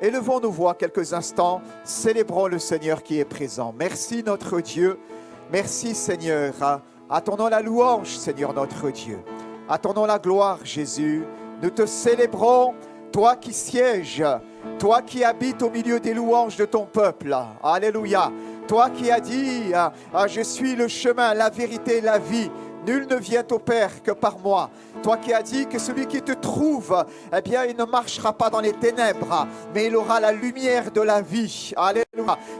élevons nos voix quelques instants, célébrons le Seigneur qui est présent. Merci notre Dieu, merci Seigneur. À ton nom la louange, Seigneur notre Dieu. À ton nom la gloire, Jésus. Nous te célébrons, toi qui sièges, toi qui habites au milieu des louanges de ton peuple. Alléluia. Toi qui as dit, je suis le chemin, la vérité, la vie. Nul ne vient au Père que par moi. Toi qui as dit que celui qui te trouve, eh bien, il ne marchera pas dans les ténèbres, mais il aura la lumière de la vie. Alléluia.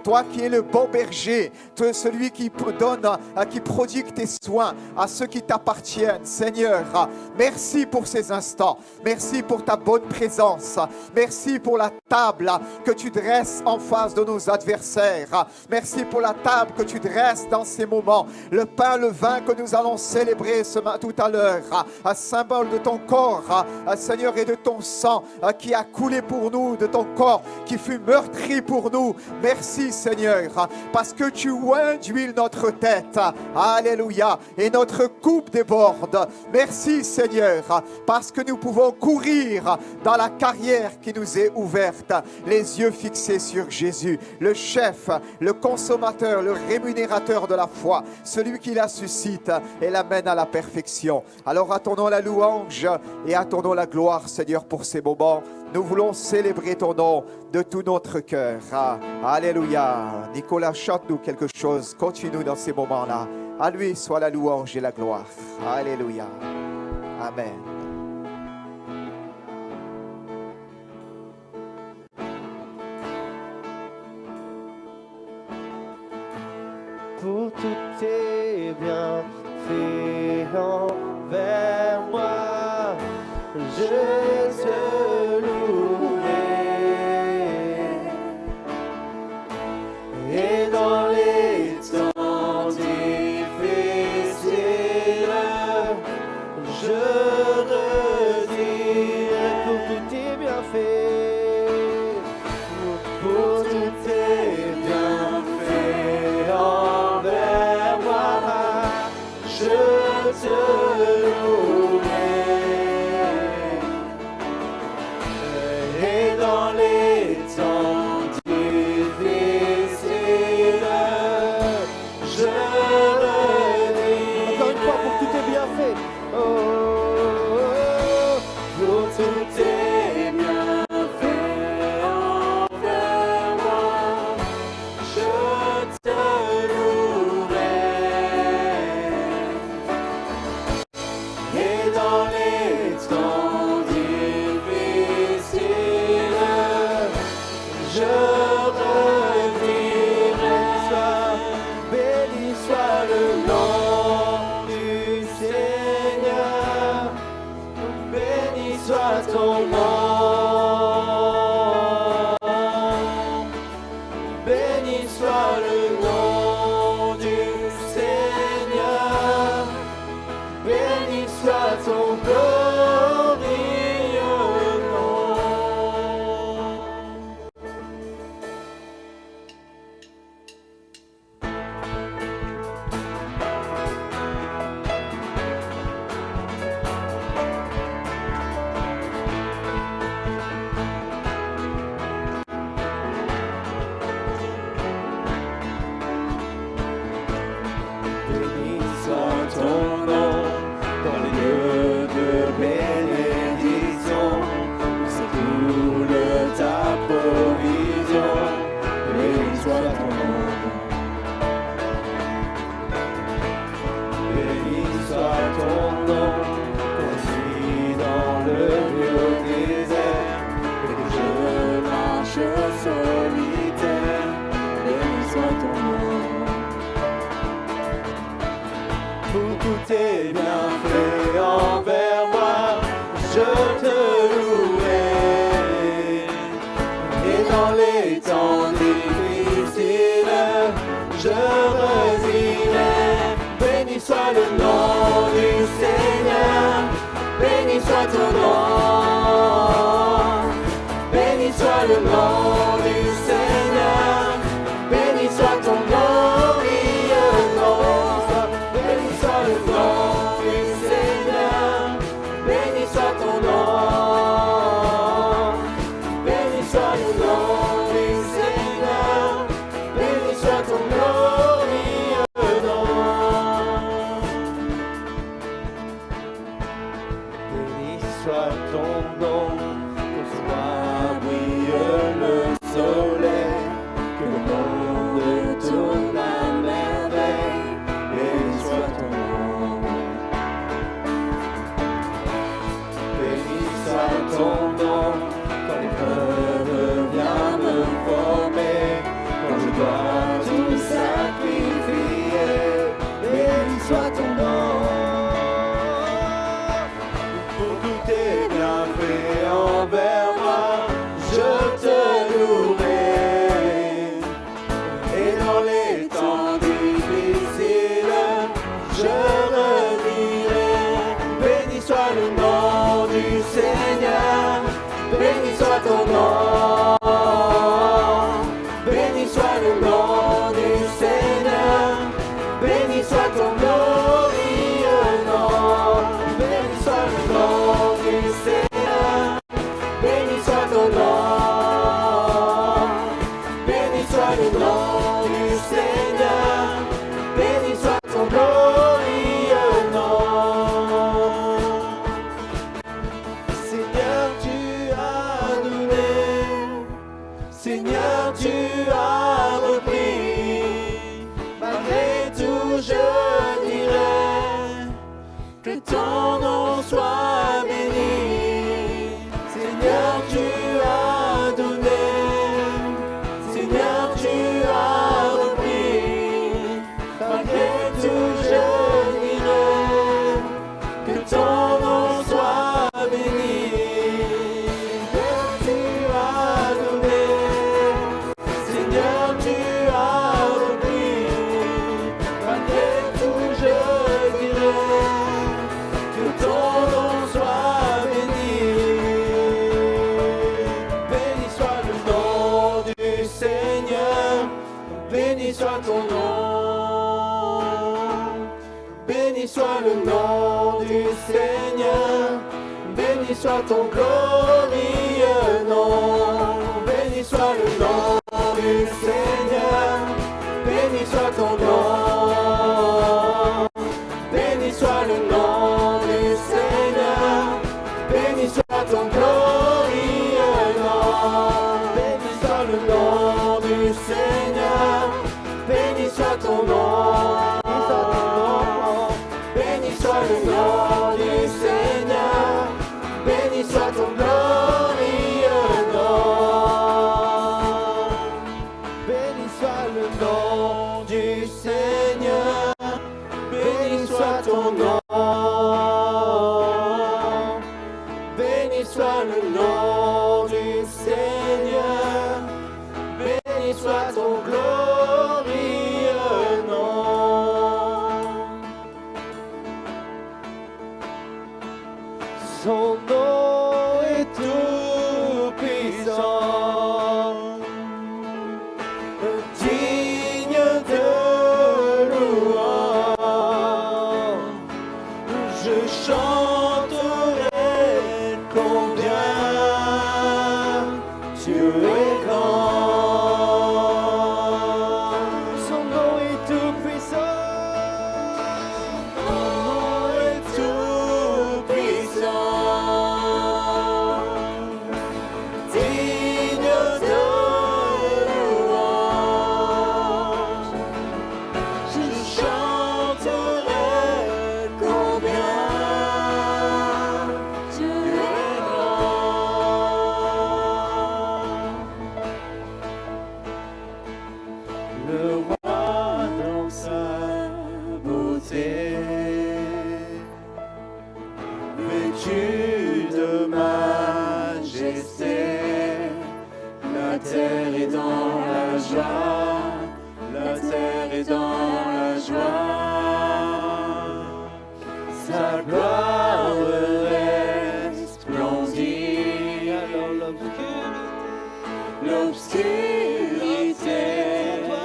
Toi qui es le bon berger, toi, celui qui donne, qui prodigue tes soins à ceux qui t'appartiennent. Seigneur, merci pour ces instants. Merci pour ta bonne présence. Merci pour la table que tu dresses en face de nos adversaires. Merci pour la table que tu dresses dans ces moments. Le pain, le vin que nous allons célébrer tout à l'heure, un symbole de ton corps, Seigneur, et de ton sang qui a coulé pour nous, de ton corps qui fut meurtri pour nous. Merci Seigneur, parce que tu oins d'huile notre tête. Alléluia. Et notre coupe déborde. Merci Seigneur, parce que nous pouvons courir dans la carrière qui nous est ouverte, les yeux fixés sur Jésus, le chef, le consommateur, le rémunérateur de la foi, celui qui la suscite et l'amène à la perfection. Alors attendons la louange et attendons la gloire, Seigneur, pour ces moments. Nous voulons célébrer ton nom de tout notre cœur. Alléluia. Nicolas, chante-nous quelque chose. Continue dans ces moments-là. À lui soit la louange et la gloire. Alléluia. Amen. Pour tous tes bienfaits envers moi, je te louerai. Et dans les temps difficiles, je redirai pour tous tes bienfaits, pour tous tes bienfaits envers moi, je te louerai. Et dans les temps difficiles, je redirai. Encore une fois, pour tous tes bienfaits. Oh, oh, oh, pour tous tes bienfaits envers moi, je te louerai. Et dans les temps difficiles, je redirai. Béni soit le nom du Seigneur, béni soit ton nom, béni soit le nom du Seigneur, béni soit ton glorieux nom. Béni soit ton nom dans les lieux de bénédiction, c'est tout ta provision. Béni soit ton nom, béni soit ton nom, conduit dans le lieu désert, et que je marche solitaire. Béni soit ton nom. Pour tous tes bienfaits envers moi, je te louerai. Et dans les temps difficiles, je redirai. Béni soit le nom du Seigneur, béni soit ton nom, béni soit le nom du Seigneur, béni soit ton glorieux nom. Béni soit le nom du Seigneur, béni soit ton nom. soit ton nom, que soit brille le soleil, que le monde tourne à merveille, béni soit ton nom. Béni soit ton nom, quand l'épreuve vient me former, quand je dois tout sacrifier, béni soit ton nom. Pour tous tes bienfaits envers moi, je te louerai. Et dans les temps difficiles, je redierai. Béni soit le nom du Seigneur, béni soit ton nom. Béni soit le nom du Seigneur, béni soit ton glorieux nom. Béni soit le nom du Seigneur, béni soit ton nom. Béni soit le nom du Seigneur, béni soit ton glorieux nom. Seigneur, tu as donné, Seigneur, tu as repris. Malgré tout, je dirai que ton nom soit béni. Seigneur, tu as donné, Seigneur, tu as repris. Malgré tout, je dirai que ton nom soit béni. Tu as donné, Seigneur, tu as repris. Malgré tout, je dirai que ton nom soit béni. Béni soit le nom du Seigneur, béni soit ton nom. Béni soit le nom du Seigneur, béni soit ton glorieux nom. Béni soit le nom du Seigneur, béni soit ton nom. Béni soit le nom du Seigneur, béni soit ton glorieux nom. Béni soit le nom du Seigneur, béni soit ton nom. Béni soit le nom du Seigneur, béni soit ton glorieux nom. Béni soit le nom du Seigneur, béni soit ton nom. Béni soit le nom du Seigneur, béni soit ton glorieux nom. Son nom est tout puissant, digne de louange. Je chanterai combien tu es grand. Son nom est tout puissant. Son nom est tout puissant, digne de louange. Je chanterai combien tu es grand. Le roi dans sa beauté, vêtu de majesté, la terre est dans la joie, la terre est dans la joie. Sa gloire resplendit, alors l'obscurité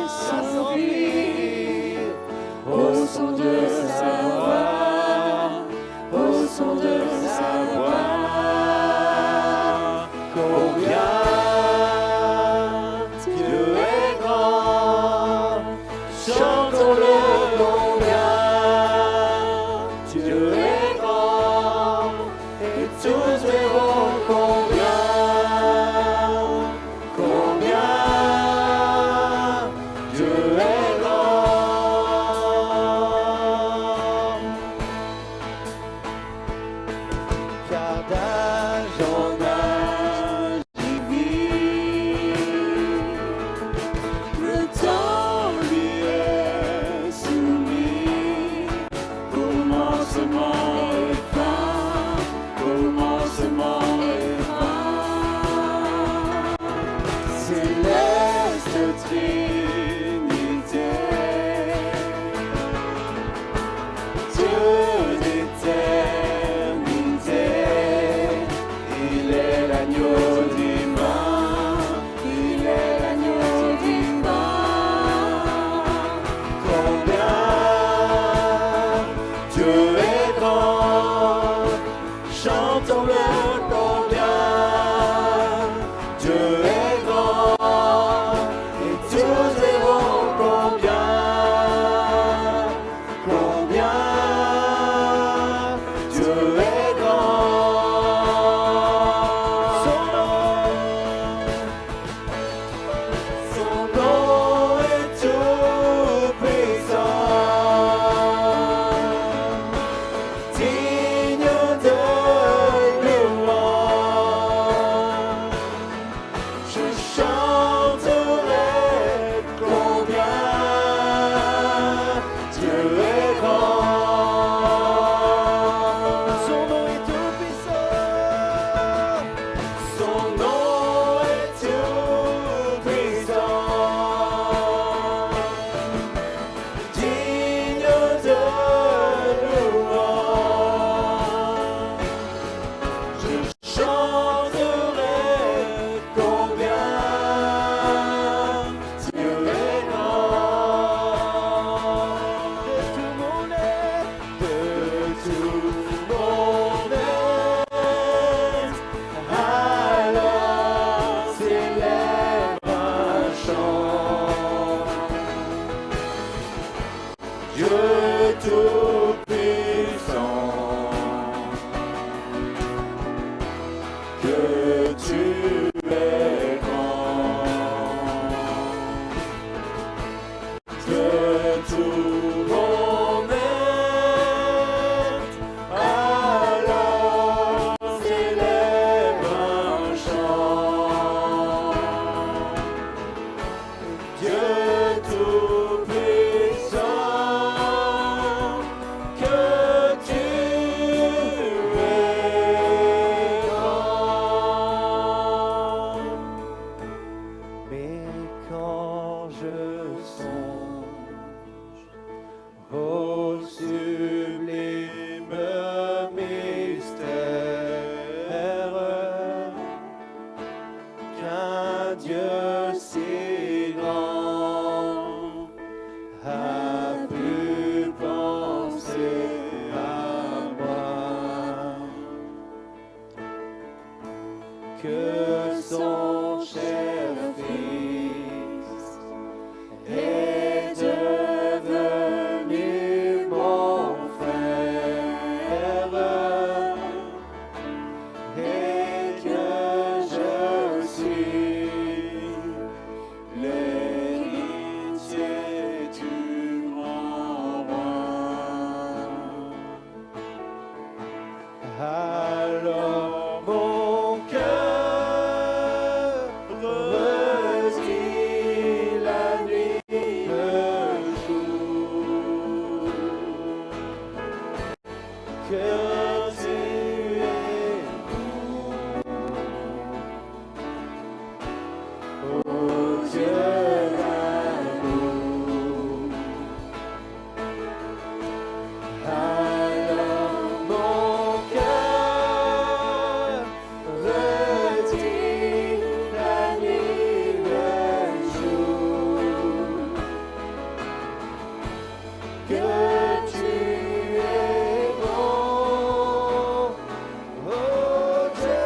s'enfuit au son de sa voix, au son de sa voix. Combien Dieu est grand, chantons-le combien Dieu est grand, et tous d'âge en âge il vit. Le temps lui est soumis, commencement et fin, commencement et fin. Céleste Trinité, Dieu d'éternité, il est l'agneau divin, il est l'agneau divin. Combien Dieu est grand, chantons-le combien Dieu est grand, et tous verront combien Dieu est grand. Son nom est tout puissant, digne de louange. Je chanterai combien Dieu est grand. Son nom est tout puissant. Son nom est tout puissant, digne de louange. Je chanterai combien Dieu est grand. De tout mon être, alors s'élève un chant. Dieu tout-puissant, que tu es grand. De tout mon être, alors s'élève un chant. Dieu tout-puissant, que tu es grand. Mais quand je songe au sublime mystère qu'un Dieu si grand a pu penser à moi, que son cher Fils est devenu mon frère, et que je suis l'héritier du grand roi. Alors mon cœur redit la nuit, le jour, que tu es bon, ô Dieu d'amour. Alors mon cœur redit la nuit, le jour, que tu es bon, ô Dieu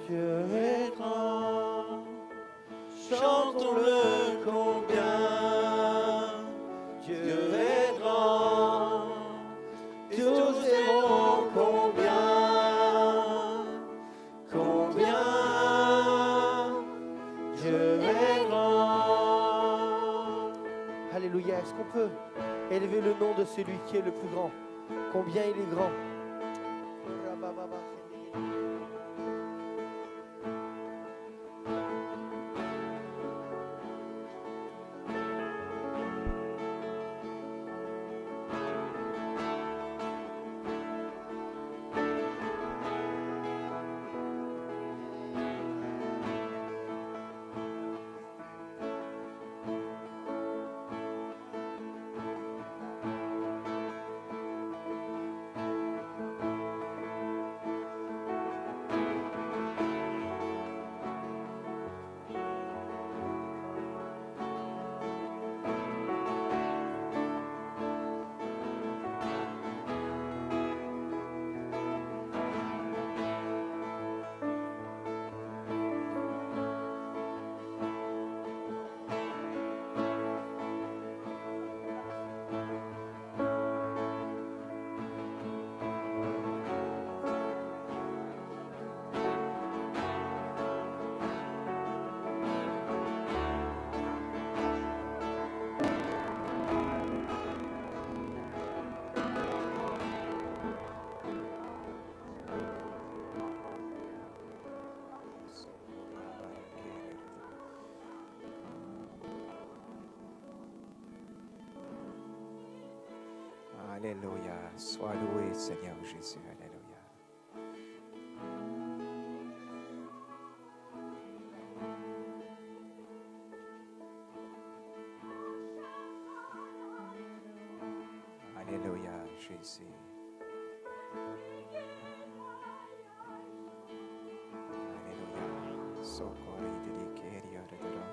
Dieu est grand, chantons-le combien. Dieu est grand, et tous aimons combien. Combien Dieu est grand. Alléluia, est-ce qu'on peut élever le nom de celui qui est le plus grand? Combien il est grand. Alléluia. Sois loué, Seigneur Jésus. Alléluia. Alléluia, Jésus. Alléluia. Socorri de Keria de Dora.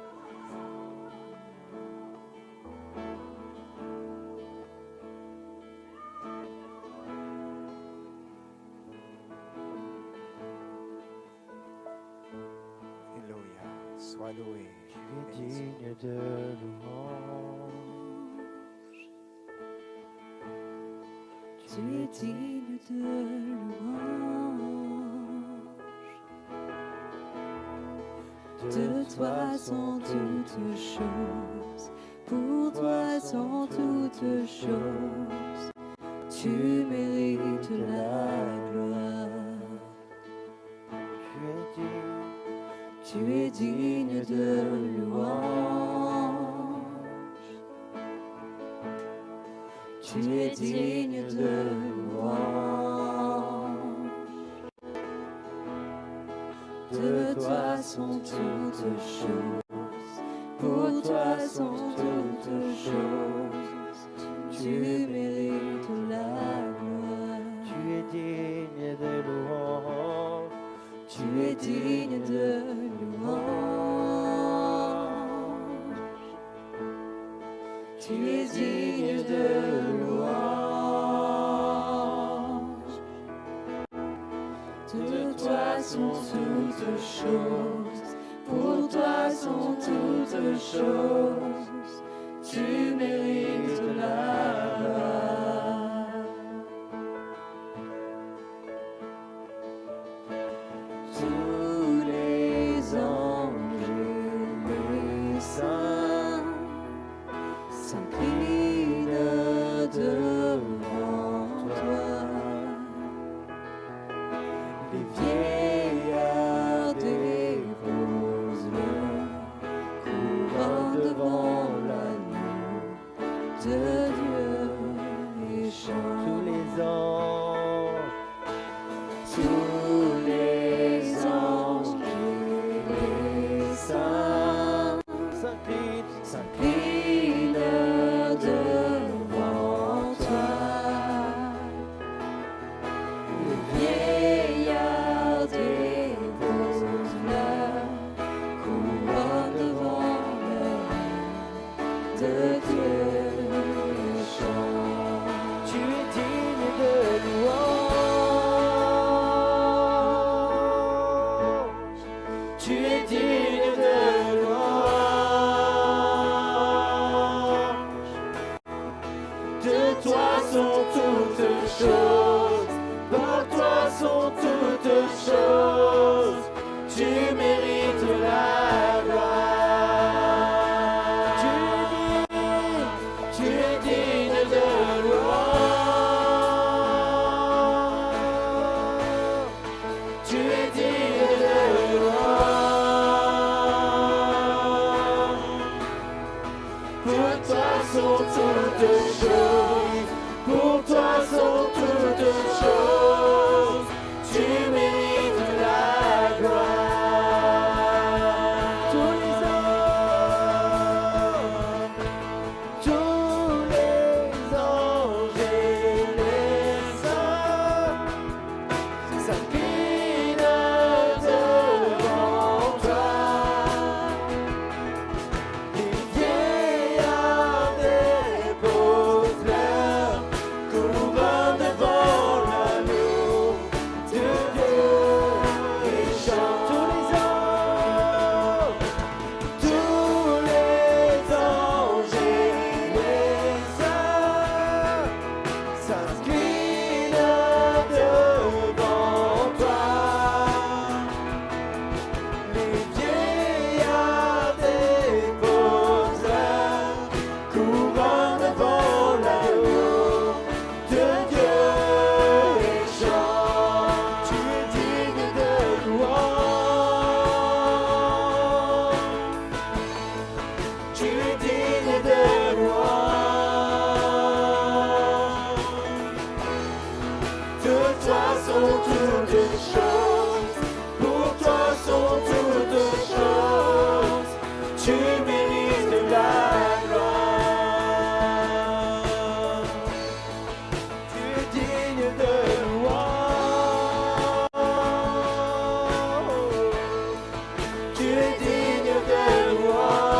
Alléluia. Sois loué. Tu es digne de louange. Tu es digne de louange. De toi sont toutes choses, pour toi sont toutes choses. Tu mérites la gloire. Tu es digne de louange. Tu es digne de louange. De toi sont toutes choses, pour toi sont toutes choses. Tu mérites la gloire. Tu es digne de louange. Tu es digne de louange. Tu es digne de louange. De toi sont toutes choses, pour toi sont toutes choses. Tu mérites la gloire. Tous les anges et les saints s'inclinent devant toi. Les vieillards déposent leur couronne devant l'agneau de Dieu et Tu es digne de louange. De toi sont toutes choses, par toi sont toutes choses. Tu mérites la gloire. Tu es digne de louange. Tu es digne de louange. Pour toi sont toutes choses, pour toi sont toutes choses. Tu mérites la gloire. Tous les anges et les saints s'inclinent devant toi. Les vieillards déposent leurs couronnes devant l'agneau de Dieu et chantent. Tous les anges et les saints s'inclinent devant toi. Les vieillards déposent leurs couronnes devant l'agneau de Dieu et chantent. Tu es digne de louange. Tu es digne de louange. De toi sont toutes choses, pour toi sont toutes choses. Tu mérites la gloire. Tu es digne de louange. Tu es digne de louange.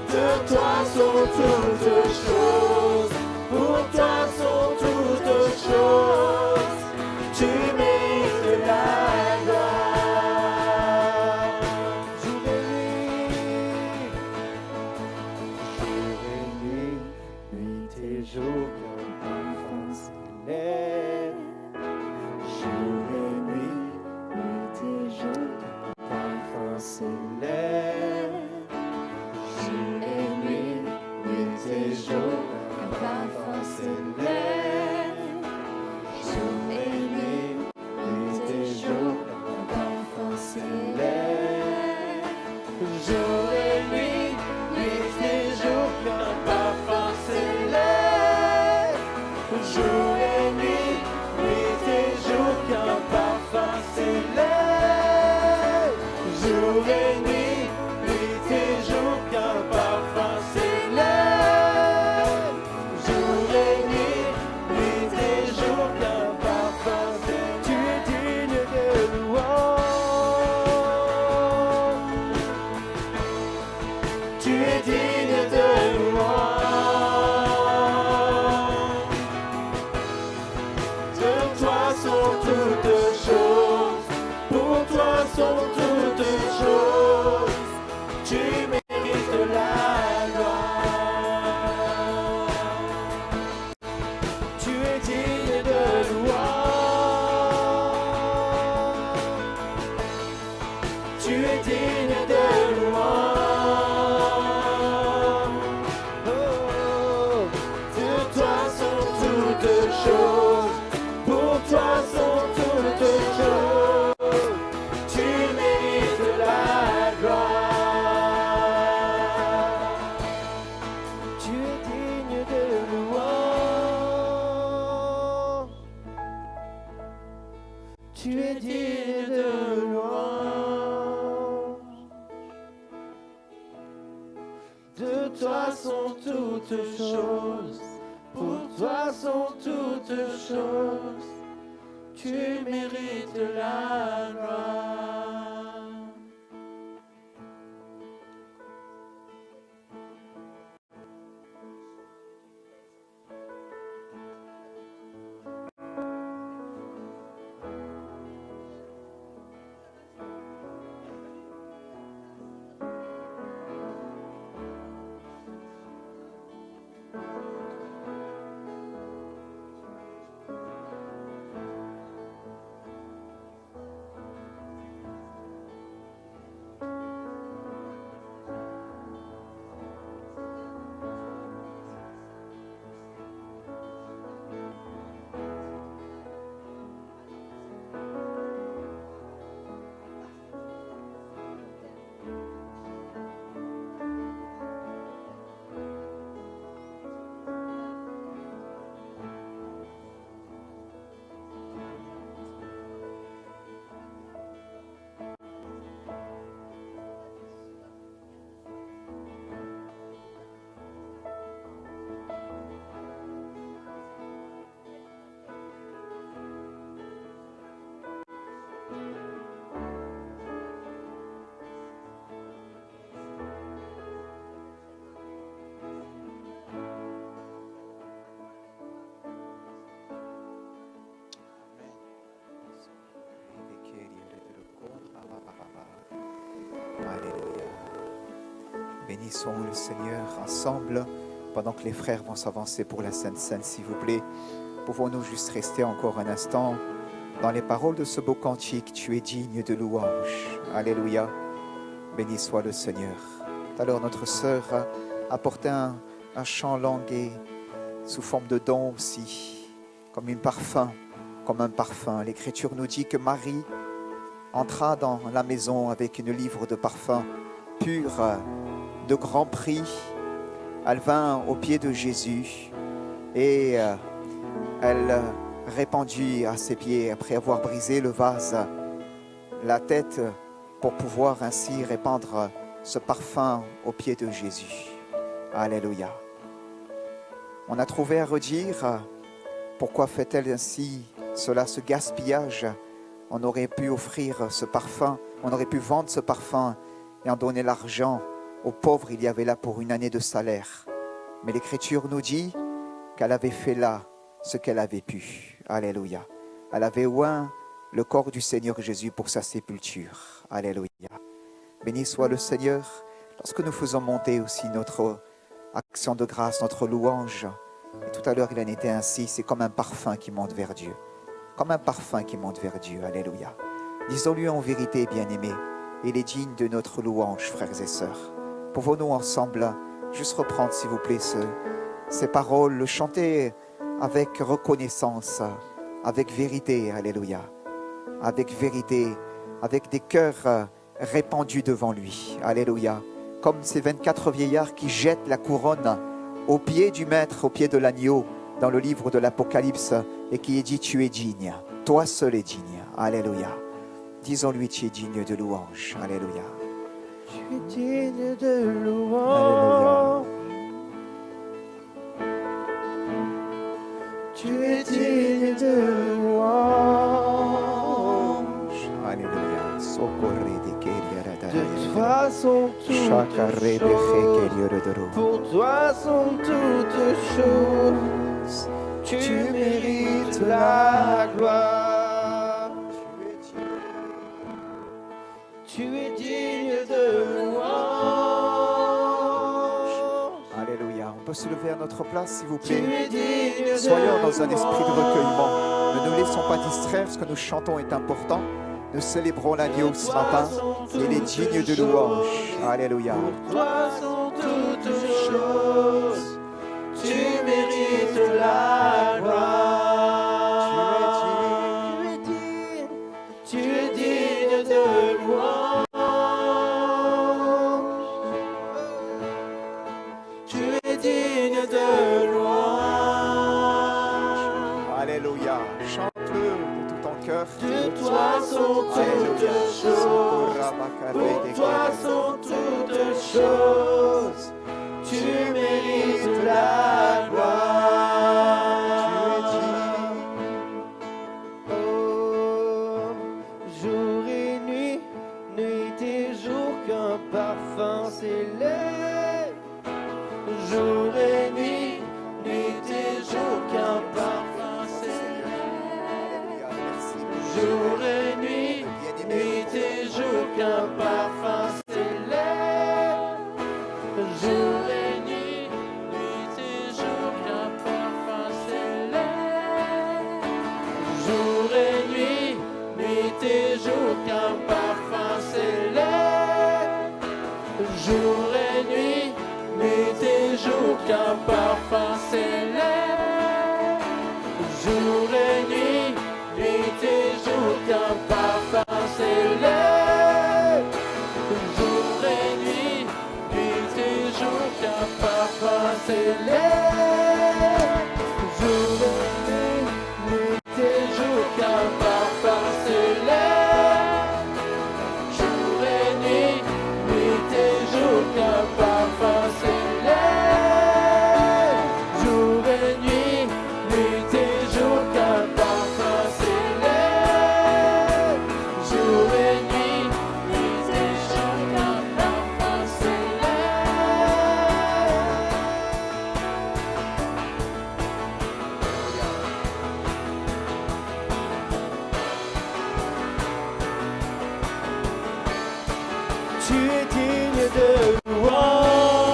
De toi sont toutes choses, pour toi sont toutes choses. Tu mérites la gloire. Jour et nuit, nuit et jour, qu'un parfum s'élève. Jour et nuit, nuit et jour, qu'un parfum s'élève. Jour et nuit, nuit et jour, un parfum s'élève. Jour et nuit, nuit et jour, un parfum s'élève. jour et nuit, nuit et jour, qu'un parfum s'élève. Jour et nuit, nuit et jour, qu'un parfum s'élève. Jour et nuit, nuit et jour, qu'un parfum s'élève. Jour et nuit, nuit et jour, qu'un parfum s'élève. Tu es digne de louange. Tu es digne de louange. De toi sont toutes choses, pour toi sont toutes choses. Tu mérites la gloire. Tu es digne de louange. Tu es digne de louange. Oh, de toi sont toutes choses, pour toi sont toutes choses. Tu mérites la gloire. Tu es digne de louange. Tu es digne de louange. De toi sont toutes choses, pour toi sont toutes choses. Tu mérites la gloire. Bénissons le Seigneur ensemble pendant que les frères vont s'avancer pour la Sainte Seine, s'il vous plaît. Pouvons-nous juste rester encore un instant dans les paroles de ce beau cantique, tu es digne de louange. Alléluia. Béni soit le Seigneur. Tout à l'heure, notre sœur a apporté un chant langué sous forme de don aussi, comme un parfum. L'Écriture nous dit que Marie entra dans la maison avec une livre de parfum pur, de grand prix. Elle vint aux pieds de Jésus et elle répandit à ses pieds, après avoir brisé le vase, la tête pour pouvoir ainsi répandre ce parfum aux pieds de Jésus. Alléluia. On a trouvé à redire pourquoi fait-elle ainsi cela, ce gaspillage. On aurait pu offrir ce parfum, on aurait pu vendre ce parfum et en donner l'argent aux pauvres. Il y avait là pour une année de salaire. Mais l'Écriture nous dit qu'elle avait fait là ce qu'elle avait pu. Alléluia. Elle avait oint le corps du Seigneur Jésus pour sa sépulture. Alléluia. Béni soit le Seigneur. Lorsque nous faisons monter aussi notre action de grâce, notre louange, et tout à l'heure il en était ainsi, c'est comme un parfum qui monte vers Dieu. Comme un parfum qui monte vers Dieu. Alléluia. Disons-lui en vérité, bien-aimé, il est digne de notre louange, frères et sœurs. Pouvons-nous ensemble juste reprendre, s'il vous plaît, ces paroles, le chanter avec reconnaissance, avec vérité. Alléluia. Avec vérité, avec des cœurs répandus devant lui. Alléluia. Comme ces 24 vieillards qui jettent la couronne aux pieds du Maître, aux pieds de l'agneau, dans le livre de l'Apocalypse, et qui est dit, tu es digne. Toi seul es digne. Alléluia. Disons-lui, tu es digne de louange. Alléluia. Tu es digne de louange. Tu es digne de louange. Alléluia. Socorre de De toi sont toutes choses. Pour toi sont toutes choses. Tu mérites la gloire. Tu es digne de louange. Alléluia. On peut se lever à notre place, s'il vous Tu plaît. es digne de Soyons dans un esprit de recueillement. Ne nous louange. laissons pas distraire. Ce que nous chantons est important. Nous célébrons l'agneau ce matin. Il est digne de louange. Alléluia. Pour toi sont toutes choses. Tu mérites la gloire. Tu es digne de louange. Tu es digne de louange. Alléluia. Chante-le de tout ton cœur. De toi sont toutes choses. Pour toi sont toutes choses. Tu mérites la gloire. Oh, jour et nuit, nuit et jour, qu'un parfum s'élève. Jour et nuit, nuit et jour, qu'un parfum s'élève. Jour et nuit, nuit et jour, qu'un parfum s'élève. Jour et nuit, nuit et jour, qu'un parfum s'élève. Jour et nuit, nuit et jour, qu'un parfum s'élève. Jour et nuit, nuit et jour, qu'un parfum s'élève. Jour et nuit, nuit et jour, qu'un parfum s'élève. Jour et nuit, nuit et jour, qu'un parfum s'élève. Jour et nuit, nuit et jour, qu'un parfum s'élève. Jour et nuit, nuit et jour, qu'un parfum s'élève. Jour et nuit, nuit et jour, qu'un parfum s'élève. Jour et nuit, nuit et jour, qu'un parfum s'élève. Tu es digne de louange.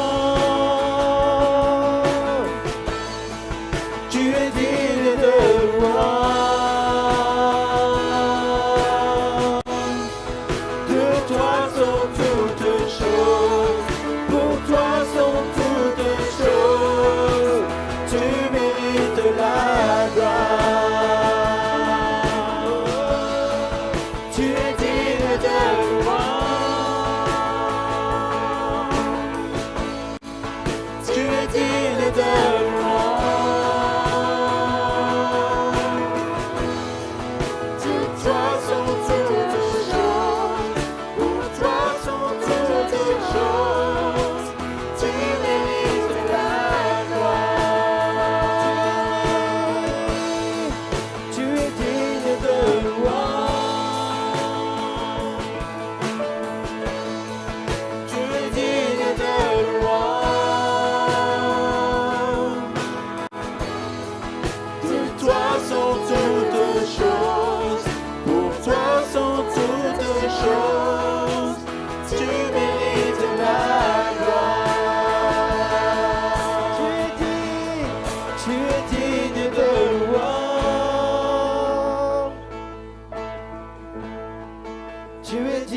Tu es digne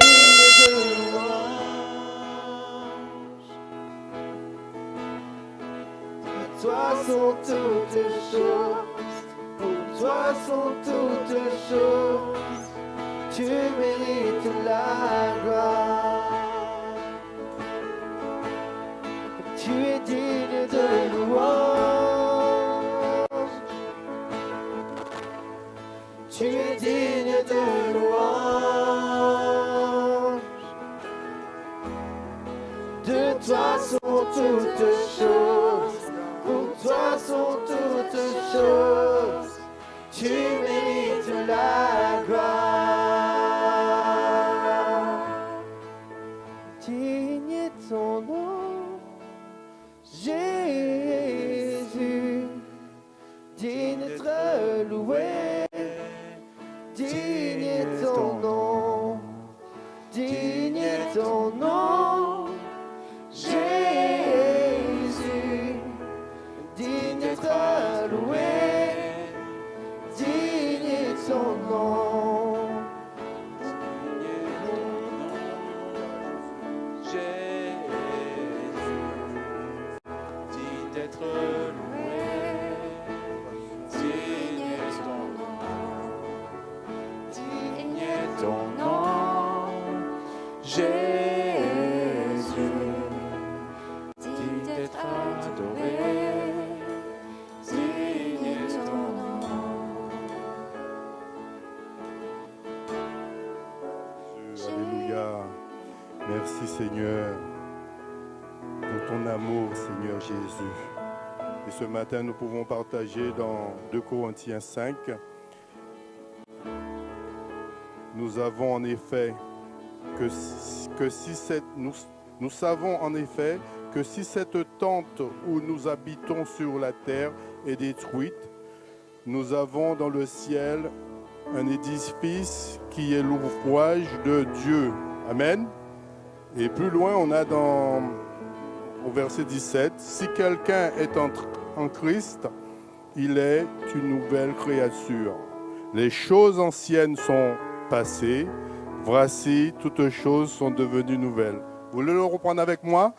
de louange. De toi sont toutes choses, pour toi sont toutes choses. Tu mérites la gloire. Tu es digne de louange. Tu es digne de louange. De toi sont toutes choses, pour toi sont toutes choses. Tu mérites la gloire. Digne est ton nom, Jésus, digne d'être loué. Digne est ton nom, digne est ton nom, Jésus, digne d'être loué. Digne est ton nom, Jésus, digne d'être loué, digne est ton nom, digne est ton nom, Jésus, digne d'être adoré, digne est ton nom. Alléluia. Merci Seigneur pour ton amour, Seigneur Jésus. Et ce matin, nous pouvons partager dans 2 Corinthiens 5. Nous avons en effet nous savons en effet que si cette tente où nous habitons sur la terre est détruite, nous avons dans le ciel un édifice qui est l'ouvrage de Dieu. Amen. Et plus loin, on a au verset 17, si quelqu'un est en Christ, il est une nouvelle créature. Les choses anciennes sont passées, voici, toutes choses sont devenues nouvelles. Vous voulez le reprendre avec moi?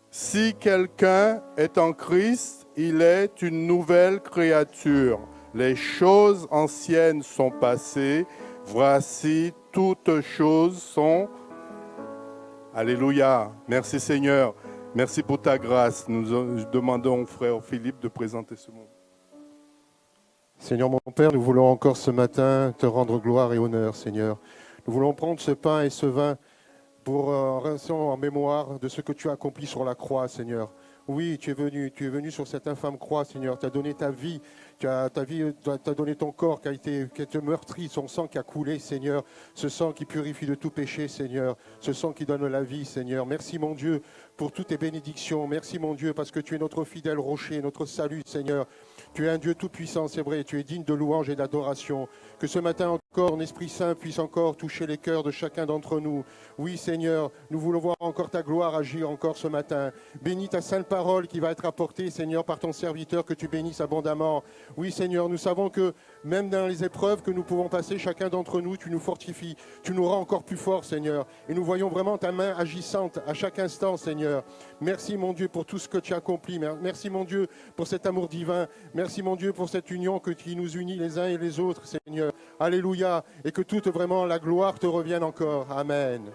Si quelqu'un est en Christ, il est une nouvelle créature. Les choses anciennes sont passées, voici, toutes choses sont... Alléluia. Merci Seigneur. Merci pour ta grâce. Nous demandons au frère Philippe de présenter ce mot. Seigneur mon Père, nous voulons encore ce matin te rendre gloire et honneur, Seigneur. Nous voulons prendre ce pain et ce vin pour rester en mémoire de ce que tu as accompli sur la croix, Seigneur. Oui, tu es venu sur cette infâme croix, Seigneur. Tu as donné ta vie, tu as donné ton corps qui a été meurtri, son sang qui a coulé, Seigneur. Ce sang qui purifie de tout péché, Seigneur. Ce sang qui donne la vie, Seigneur. Merci, mon Dieu, pour toutes tes bénédictions. Merci, mon Dieu, parce que tu es notre fidèle rocher, notre salut, Seigneur. Tu es un Dieu tout-puissant, c'est vrai. Tu es digne de louange et d'adoration. Que ce matin encore, ton Esprit Saint puisse encore toucher les cœurs de chacun d'entre nous. Oui, Seigneur, nous voulons voir encore ta gloire agir encore ce matin. Bénis ta sainte parole qui va être apportée, Seigneur, par ton serviteur, que tu bénisses abondamment. Oui, Seigneur, nous savons que même dans les épreuves que nous pouvons passer, chacun d'entre nous, tu nous fortifies. Tu nous rends encore plus forts, Seigneur. Et nous voyons vraiment ta main agissante à chaque instant, Seigneur. Merci, mon Dieu, pour tout ce que tu as accompli. Merci, mon Dieu, pour cet amour divin. Merci, mon Dieu, pour cette union qui nous unit les uns et les autres, Seigneur. Alléluia. Et que toute vraiment la gloire te revienne encore. Amen.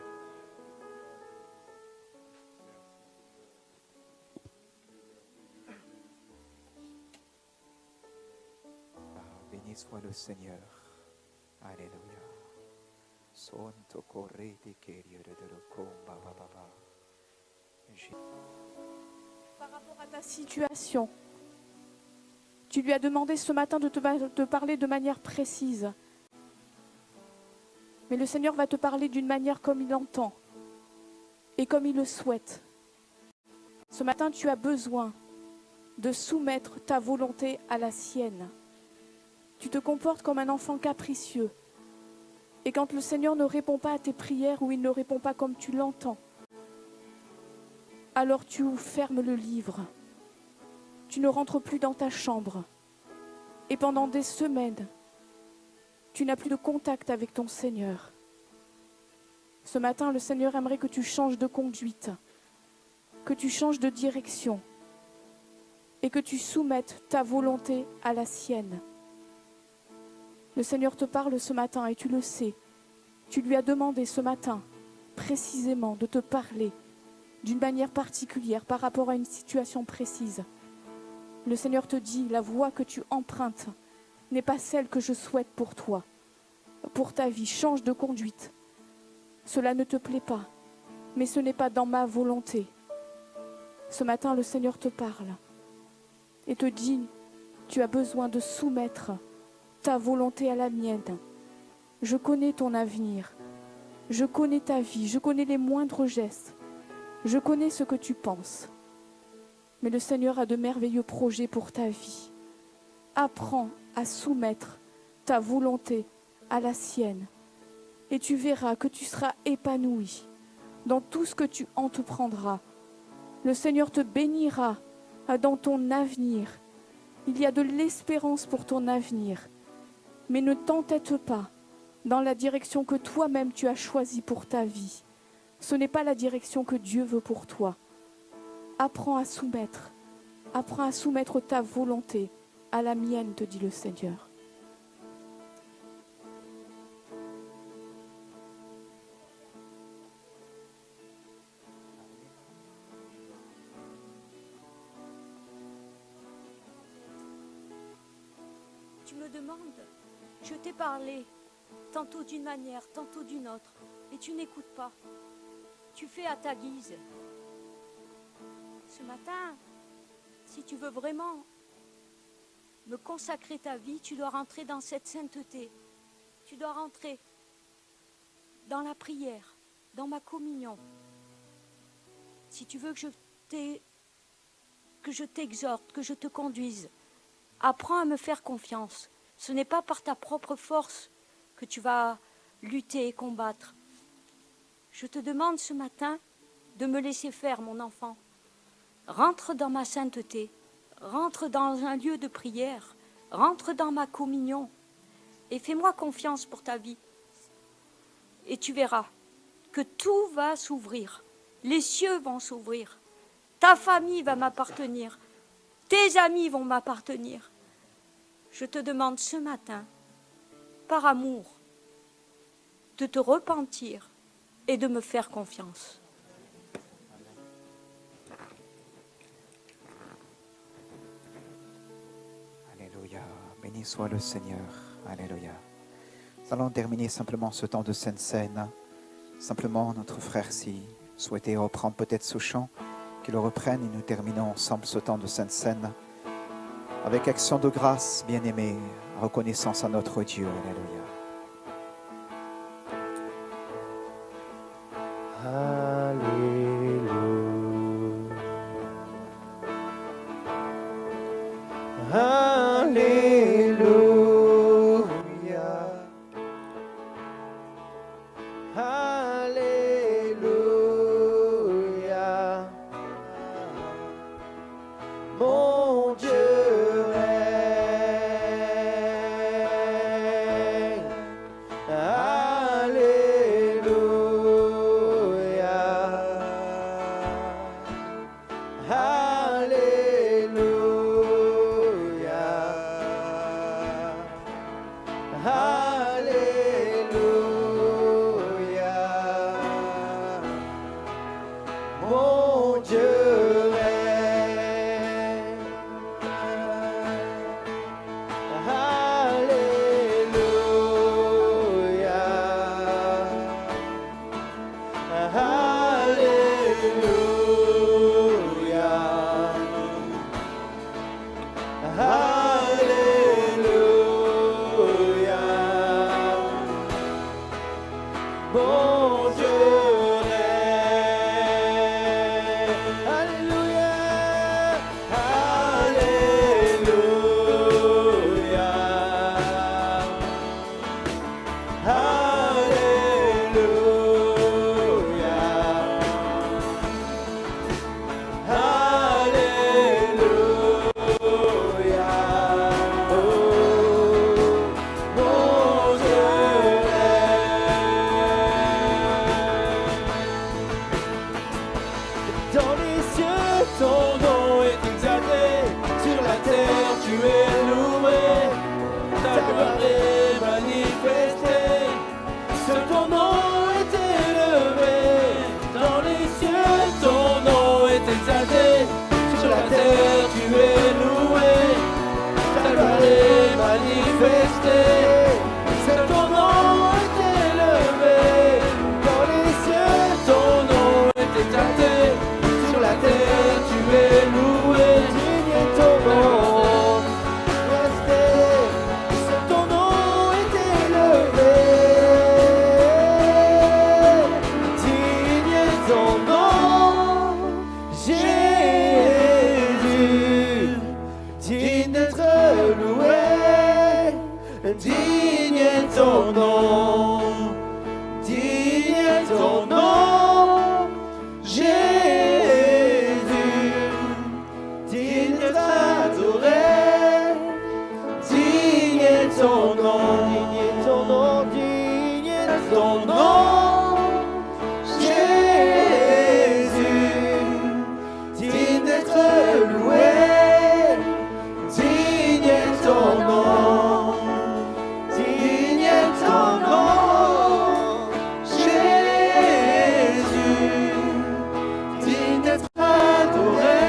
Béni soit le Seigneur. Alléluia. Sonto correte querio de comba baba. Par rapport à ta situation, tu lui as demandé ce matin de te parler de manière précise. Mais le Seigneur va te parler d'une manière comme il entend et comme il le souhaite. Ce matin, tu as besoin de soumettre ta volonté à la sienne. Tu te comportes comme un enfant capricieux. Et quand le Seigneur ne répond pas à tes prières ou il ne répond pas comme tu l'entends, alors tu fermes le livre. Tu ne rentres plus dans ta chambre. Et pendant des semaines, tu n'as plus de contact avec ton Seigneur. Ce matin, le Seigneur aimerait que tu changes de conduite, que tu changes de direction et que tu soumettes ta volonté à la sienne. Le Seigneur te parle ce matin et tu le sais. Tu lui as demandé ce matin précisément de te parler d'une manière particulière par rapport à une situation précise. Le Seigneur te dit, la voie que tu empruntes n'est pas celle que je souhaite pour toi, pour ta vie. Change de conduite. Cela ne te plaît pas, mais ce n'est pas dans ma volonté. Ce matin, le Seigneur te parle et te dit, tu as besoin de soumettre ta volonté à la mienne. Je connais ton avenir, je connais ta vie, je connais les moindres gestes, je connais ce que tu penses. Mais le Seigneur a de merveilleux projets pour ta vie. Apprends à soumettre ta volonté à la sienne. Et tu verras que tu seras épanoui dans tout ce que tu entreprendras. Le Seigneur te bénira dans ton avenir. Il y a de l'espérance pour ton avenir. Mais ne t'entête pas dans la direction que toi-même tu as choisie pour ta vie. Ce n'est pas la direction que Dieu veut pour toi. Apprends à soumettre ta volonté à la mienne, te dit le Seigneur. Tu me demandes, je t'ai parlé, tantôt d'une manière, tantôt d'une autre, et tu n'écoutes pas. Tu fais à ta guise. Ce matin, si tu veux vraiment me consacrer ta vie, tu dois rentrer dans cette sainteté. Tu dois rentrer dans la prière, dans ma communion. Si tu veux que je t'exhorte, que je te conduise, apprends à me faire confiance. Ce n'est pas par ta propre force que tu vas lutter et combattre. Je te demande ce matin de me laisser faire, mon enfant. Rentre dans ma sainteté, rentre dans un lieu de prière, rentre dans ma communion et fais-moi confiance pour ta vie. Et tu verras que tout va s'ouvrir, les cieux vont s'ouvrir, ta famille va m'appartenir, tes amis vont m'appartenir. Je te demande ce matin, par amour, de te repentir et de me faire confiance. Alléluia. Béni soit le Seigneur. Alléluia. Nous allons terminer simplement ce temps de Sainte Seine. Simplement, notre frère, si souhaitait reprendre peut-être ce chant, qu'il le reprenne et nous terminons ensemble ce temps de Sainte Seine. Avec action de grâce, bien-aimés, reconnaissance à notre Dieu. Alléluia. Alléluia. Mon Dieu règne. Alléluia. Alléluia. Alléluia. Mon Dieu règne. Alléluia. Alléluia. Alléluia. digne est ton nom, digne est ton nom, Jésus, digne d'être adoré, digne est ton nom, digne est ton nom, digne est ton nom, Jésus, digne d'être loué, digne est ton nom, digne est ton nom, Jésus, digne d'être adoré,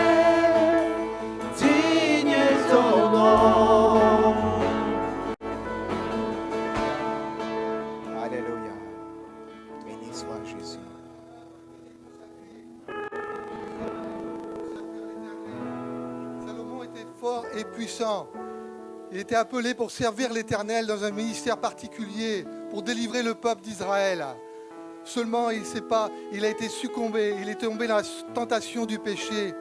digne est ton nom. Alléluia. Béni soit Jésus. Salomon était fort et puissant. Il était appelé pour servir l'Éternel dans un ministère particulier, pour délivrer le peuple d'Israël. Seulement, il a été succombé, il est tombé dans la tentation du péché,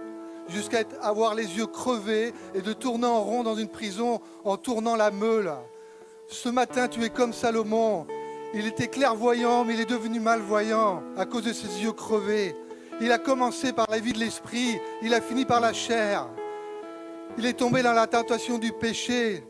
jusqu'à avoir les yeux crevés et de tourner en rond dans une prison en tournant la meule. Ce matin, tu es comme Salomon. Il était clairvoyant, mais il est devenu malvoyant à cause de ses yeux crevés. Il a commencé par la vie de l'esprit, il a fini par la chair. Il est tombé dans la tentation du péché.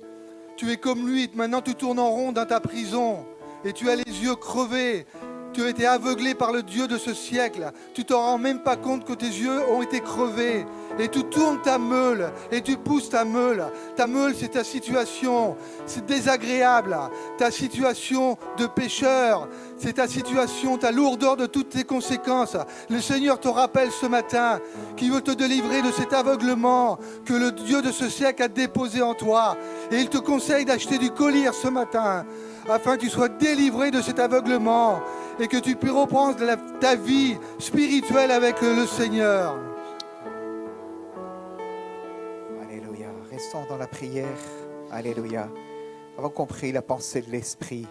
Tu es comme lui, maintenant tu tournes en rond dans ta prison et tu as les yeux crevés. Tu as été aveuglé par le Dieu de ce siècle. Tu t'en rends même pas compte que tes yeux ont été crevés. Et tu tournes ta meule et tu pousses ta meule. Ta meule, c'est ta situation. C'est désagréable. Ta situation de pécheur. C'est ta situation, ta lourdeur de toutes tes conséquences. Le Seigneur te rappelle ce matin qu'il veut te délivrer de cet aveuglement que le Dieu de ce siècle a déposé en toi. Et il te conseille d'acheter du collyre ce matin afin que tu sois délivré de cet aveuglement et que tu puisses reprendre ta vie spirituelle avec le Seigneur. Alléluia. Restons dans la prière. Alléluia. Avons compris la pensée de l'Esprit.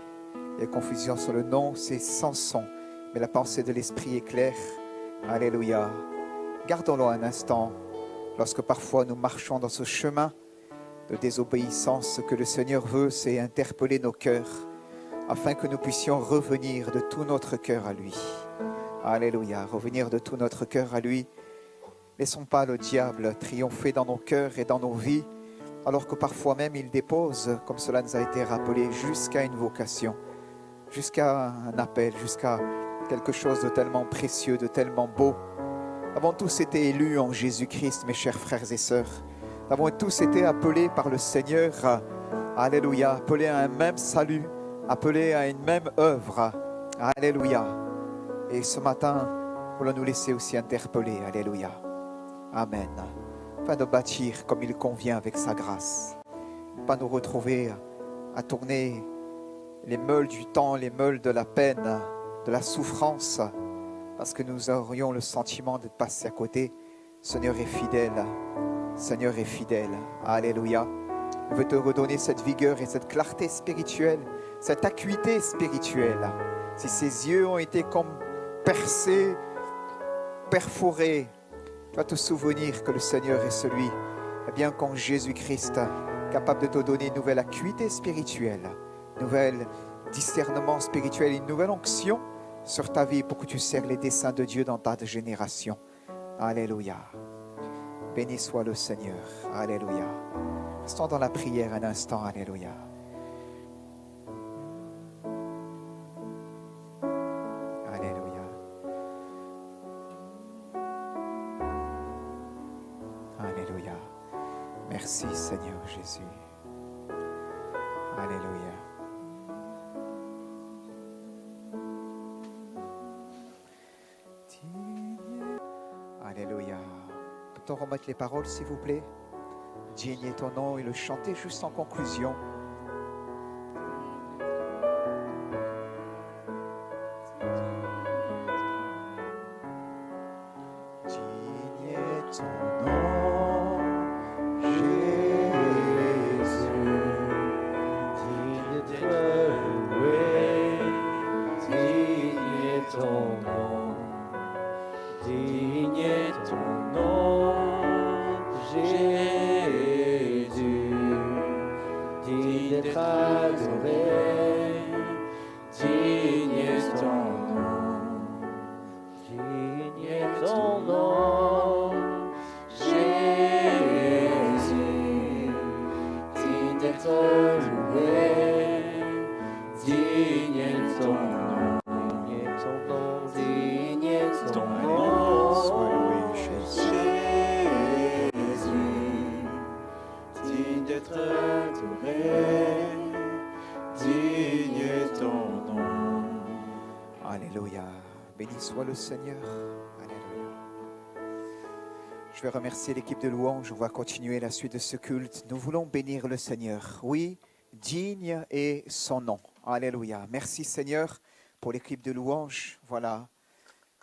Il y a confusion sur le nom, c'est Samson. Mais la pensée de l'Esprit est claire. Alléluia. Gardons-le un instant. Lorsque parfois nous marchons dans ce chemin de désobéissance, ce que le Seigneur veut, c'est interpeller nos cœurs afin que nous puissions revenir de tout notre cœur à lui. Alléluia, revenir de tout notre cœur à lui. Laissons pas le diable triompher dans nos cœurs et dans nos vies, alors que parfois même il dépose, comme cela nous a été rappelé, jusqu'à une vocation, jusqu'à un appel, jusqu'à quelque chose de tellement précieux, de tellement beau. Nous avons tous été élus en Jésus-Christ, mes chers frères et sœurs. Nous avons tous été appelés par le Seigneur, alléluia, appelés à un même salut, appelés à une même œuvre, alléluia. Et ce matin, voulons nous laisser aussi interpeller, alléluia, amen, afin de bâtir comme il convient avec sa grâce, pas nous retrouver à tourner les meules du temps, les meules de la peine, de la souffrance, parce que nous aurions le sentiment d'être passés à côté. Seigneur est fidèle, Seigneur est fidèle, alléluia. Il veut te redonner cette vigueur et cette clarté spirituelle, cette acuité spirituelle. Si ses yeux ont été comme percés, perforés, tu vas te souvenir que le Seigneur est celui, eh bien qu'en Jésus-Christ, capable de te donner une nouvelle acuité spirituelle, nouvel discernement spirituel, une nouvelle onction sur ta vie pour que tu sers les desseins de Dieu dans ta génération. Alléluia. Béni soit le Seigneur. Alléluia. Restons dans la prière un instant. Alléluia. Alléluia. Alléluia. Merci Seigneur Jésus. Alléluia. Alléluia. Peut-on remettre les paroles s'il vous plaît? Digne est ton nom et le chanter juste en conclusion. Digne est ton nom, Jésus. Digne d'être loué, digne est ton nom, digne est ton nom, Jésus, digne d'être adoré, Alléluia. Béni soit le Seigneur. Alléluia. Je vais remercier l'équipe de louange. On va continuer la suite de ce culte. Nous voulons bénir le Seigneur. Oui, digne est son nom. Alléluia. Merci Seigneur pour l'équipe de louange. Voilà.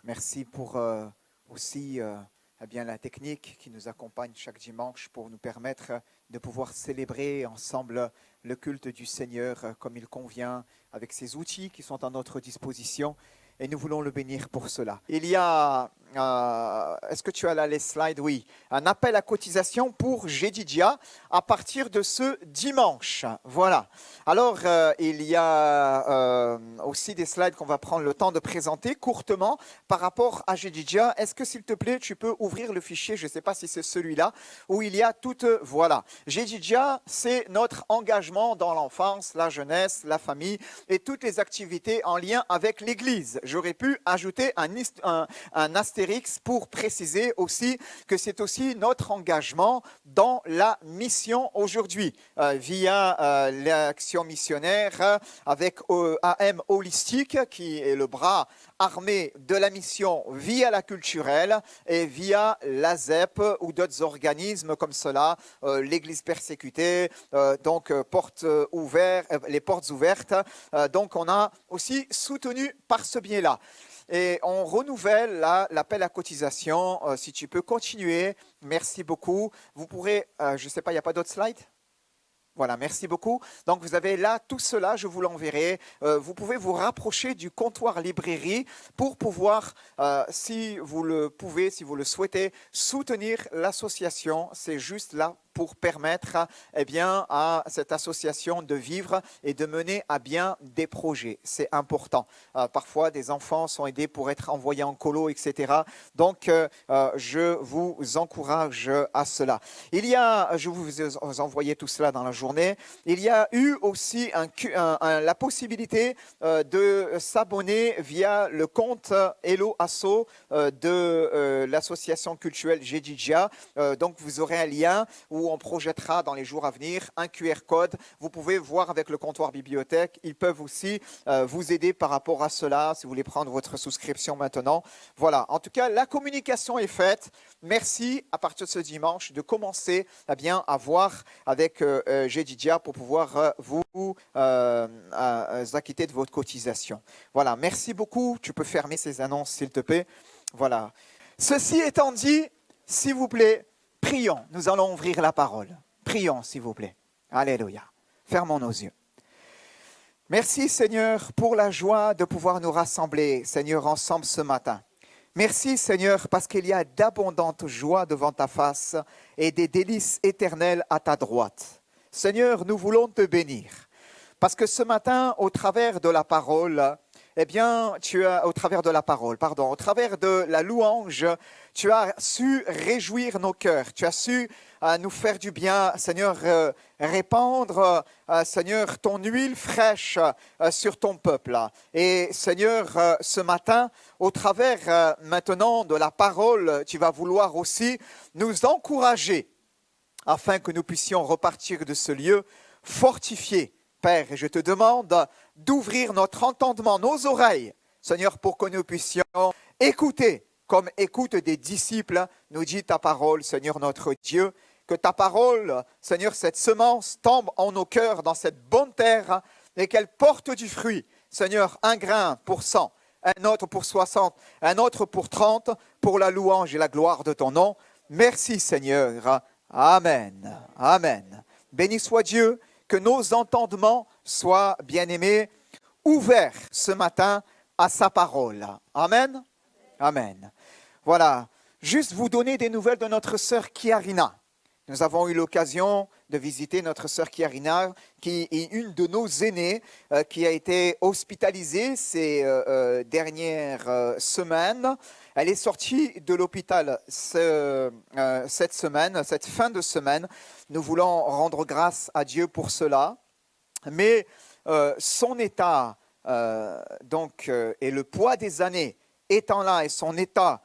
Merci pour aussi eh bien, la technique qui nous accompagne chaque dimanche pour nous permettre de pouvoir célébrer ensemble le culte du Seigneur comme il convient, avec ces outils qui sont à notre disposition. Et nous voulons le bénir pour cela. Il y a, est-ce que tu as là les slides? Oui, un appel à cotisation pour Jedidia à partir de ce dimanche. Voilà. Alors, il y a aussi des slides qu'on va prendre le temps de présenter courtement par rapport à Jedidia. Est-ce que, s'il te plaît, tu peux ouvrir le fichier? Je ne sais pas si c'est celui-là, où il y a toutes, voilà. Jedidia, c'est notre engagement dans l'enfance, la jeunesse, la famille et toutes les activités en lien avec l'Église. J'aurais pu ajouter un astérix pour préciser aussi que c'est aussi notre engagement dans la mission aujourd'hui, via l'action missionnaire avec AM Holistique, qui est le bras armé de la mission via la culturelle et via l'AZEP ou d'autres organismes comme cela, l'Église persécutée, donc les portes ouvertes. Donc on a aussi soutenu par ce biais-là. Et on renouvelle l'appel à cotisation. Si tu peux continuer, merci beaucoup. Vous pourrez, je ne sais pas, il n'y a pas d'autres slides ? Voilà, merci beaucoup. Donc, vous avez là tout cela, je vous l'enverrai. Vous pouvez vous rapprocher du comptoir librairie pour pouvoir, si vous le pouvez, si vous le souhaitez, soutenir l'association. C'est juste là pour permettre eh bien, à cette association de vivre et de mener à bien des projets. C'est important. Parfois, des enfants sont aidés pour être envoyés en colo, etc. Donc, je vous encourage à cela. Je vous envoyer tout cela dans la journée. Il y a eu aussi la possibilité de s'abonner via le compte Hello Asso de l'association culturelle Jedidia. Donc, vous aurez un lien où on projettera dans les jours à venir un QR code. Vous pouvez voir avec le comptoir bibliothèque. Ils peuvent aussi vous aider par rapport à cela, si vous voulez prendre votre souscription maintenant. Voilà. En tout cas, la communication est faite. Merci, à partir de ce dimanche, de commencer à voir avec Jedidia pour pouvoir vous acquitter de votre cotisation. Voilà. Merci beaucoup. Tu peux fermer ces annonces, s'il te plaît. Voilà. Ceci étant dit, s'il vous plaît, prions, nous allons ouvrir la parole. Prions, s'il vous plaît. Alléluia. Fermons nos yeux. Merci, Seigneur, pour la joie de pouvoir nous rassembler, Seigneur, ensemble ce matin. Merci, Seigneur, parce qu'il y a d'abondantes joies devant ta face et des délices éternelles à ta droite. Seigneur, nous voulons te bénir, parce que ce matin, au travers de la parole, au travers de la louange, tu as su réjouir nos cœurs. Tu as su nous faire du bien, Seigneur, répandre, Seigneur, ton huile fraîche sur ton peuple. Et Seigneur, ce matin, au travers maintenant de la parole, tu vas vouloir aussi nous encourager afin que nous puissions repartir de ce lieu fortifiés. Père, et je te demande d'ouvrir notre entendement, nos oreilles, Seigneur, pour que nous puissions écouter, comme écoutent des disciples, nous dit ta parole, Seigneur notre Dieu, que ta parole, Seigneur, cette semence tombe en nos cœurs dans cette bonne terre et qu'elle porte du fruit. Seigneur, un grain pour 100, un autre pour 60, un autre pour 30, pour la louange et la gloire de ton nom. Merci, Seigneur. Amen. Amen. Béni soit Dieu. Que nos entendements soient, bien-aimés, ouverts ce matin à sa parole. Amen. Amen. Voilà. Juste vous donner des nouvelles de notre sœur Kiarina. Nous avons eu l'occasion de visiter notre sœur Kiarina, qui est une de nos aînées, qui a été hospitalisée ces dernières semaines. Elle est sortie de l'hôpital cette fin de semaine. Nous voulons rendre grâce à Dieu pour cela. Mais son état, et le poids des années étant là, et son état,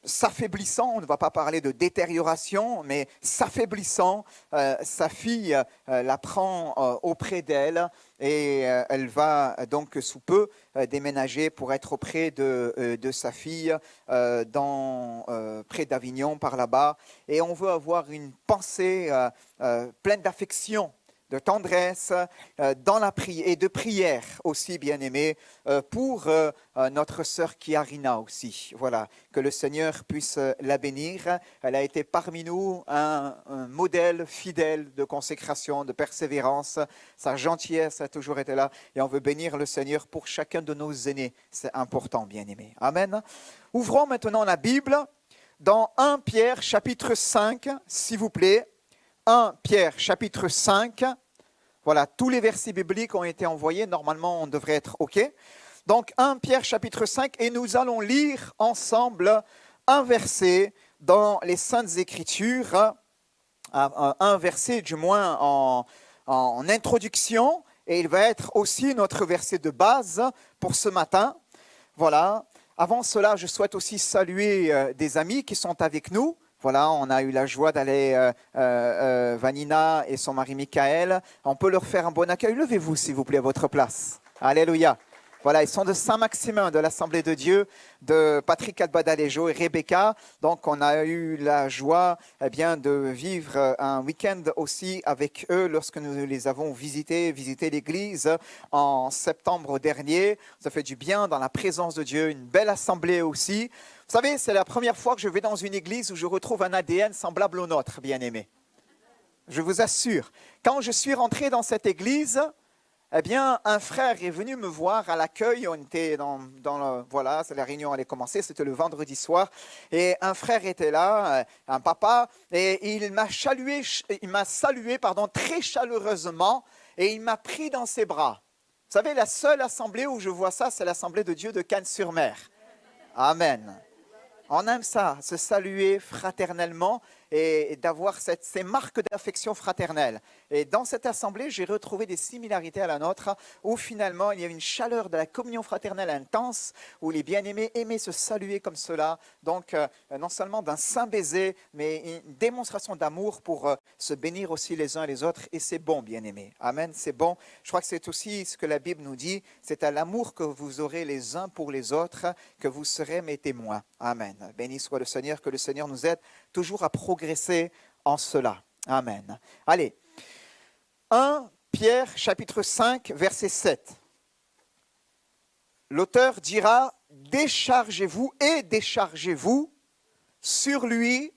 s'affaiblissant, on ne va pas parler de détérioration, mais s'affaiblissant, sa fille la prend auprès d'elle et elle va donc sous peu déménager pour être auprès de sa fille près d'Avignon, par là-bas. Et on veut avoir une pensée pleine d'affection, de tendresse dans la prière et de prière aussi, bien-aimés, pour notre sœur Kiarina aussi. Voilà, que le Seigneur puisse la bénir. Elle a été parmi nous un modèle fidèle de consécration, de persévérance. Sa gentillesse a toujours été là et on veut bénir le Seigneur pour chacun de nos aînés. C'est important, bien-aimés. Amen. Ouvrons maintenant la Bible dans 1 Pierre chapitre 5, s'il vous plaît. 1 Pierre chapitre 5. Voilà, tous les versets bibliques ont été envoyés. Normalement, on devrait être OK. Donc, 1 Pierre chapitre 5, et nous allons lire ensemble un verset dans les Saintes Écritures, un verset du moins en introduction, et il va être aussi notre verset de base pour ce matin. Voilà. Avant cela, je souhaite aussi saluer des amis qui sont avec nous. Voilà, on a eu la joie d'aller, Vanina et son mari Michael. On peut leur faire un bon accueil. Levez-vous, s'il vous plaît, à votre place. Alléluia. Voilà, ils sont de Saint-Maximin, de l'Assemblée de Dieu, de Patrick Albadalejo et Rebecca. Donc, on a eu la joie de vivre un week-end aussi avec eux lorsque nous les avons visité l'église en septembre dernier. Ça fait du bien dans la présence de Dieu, une belle assemblée aussi. Vous savez, c'est la première fois que je vais dans une église où je retrouve un ADN semblable au nôtre, bien-aimé. Je vous assure. Quand je suis rentré dans cette église, un frère est venu me voir à l'accueil. On était voilà, la réunion allait commencer, c'était le vendredi soir. Et un frère était là, un papa, et il m'a salué très chaleureusement et il m'a pris dans ses bras. Vous savez, la seule assemblée où je vois ça, c'est l'Assemblée de Dieu de Cannes-sur-Mer. Amen. On aime ça, se saluer fraternellement et d'avoir ces marques d'affection fraternelle. Et dans cette assemblée, j'ai retrouvé des similarités à la nôtre, où finalement, il y a une chaleur de la communion fraternelle intense, où les bien-aimés aimaient se saluer comme cela. Donc, non seulement d'un saint baiser, mais une démonstration d'amour pour se bénir aussi les uns les autres. Et c'est bon, bien-aimés. Amen, c'est bon. Je crois que c'est aussi ce que la Bible nous dit. C'est à l'amour que vous aurez les uns pour les autres que vous serez mes témoins. Amen. Béni soit le Seigneur, que le Seigneur nous aide toujours à progresser en cela. Amen. Allez, 1 Pierre chapitre 5, verset 7. L'auteur dira « Déchargez-vous et déchargez-vous sur lui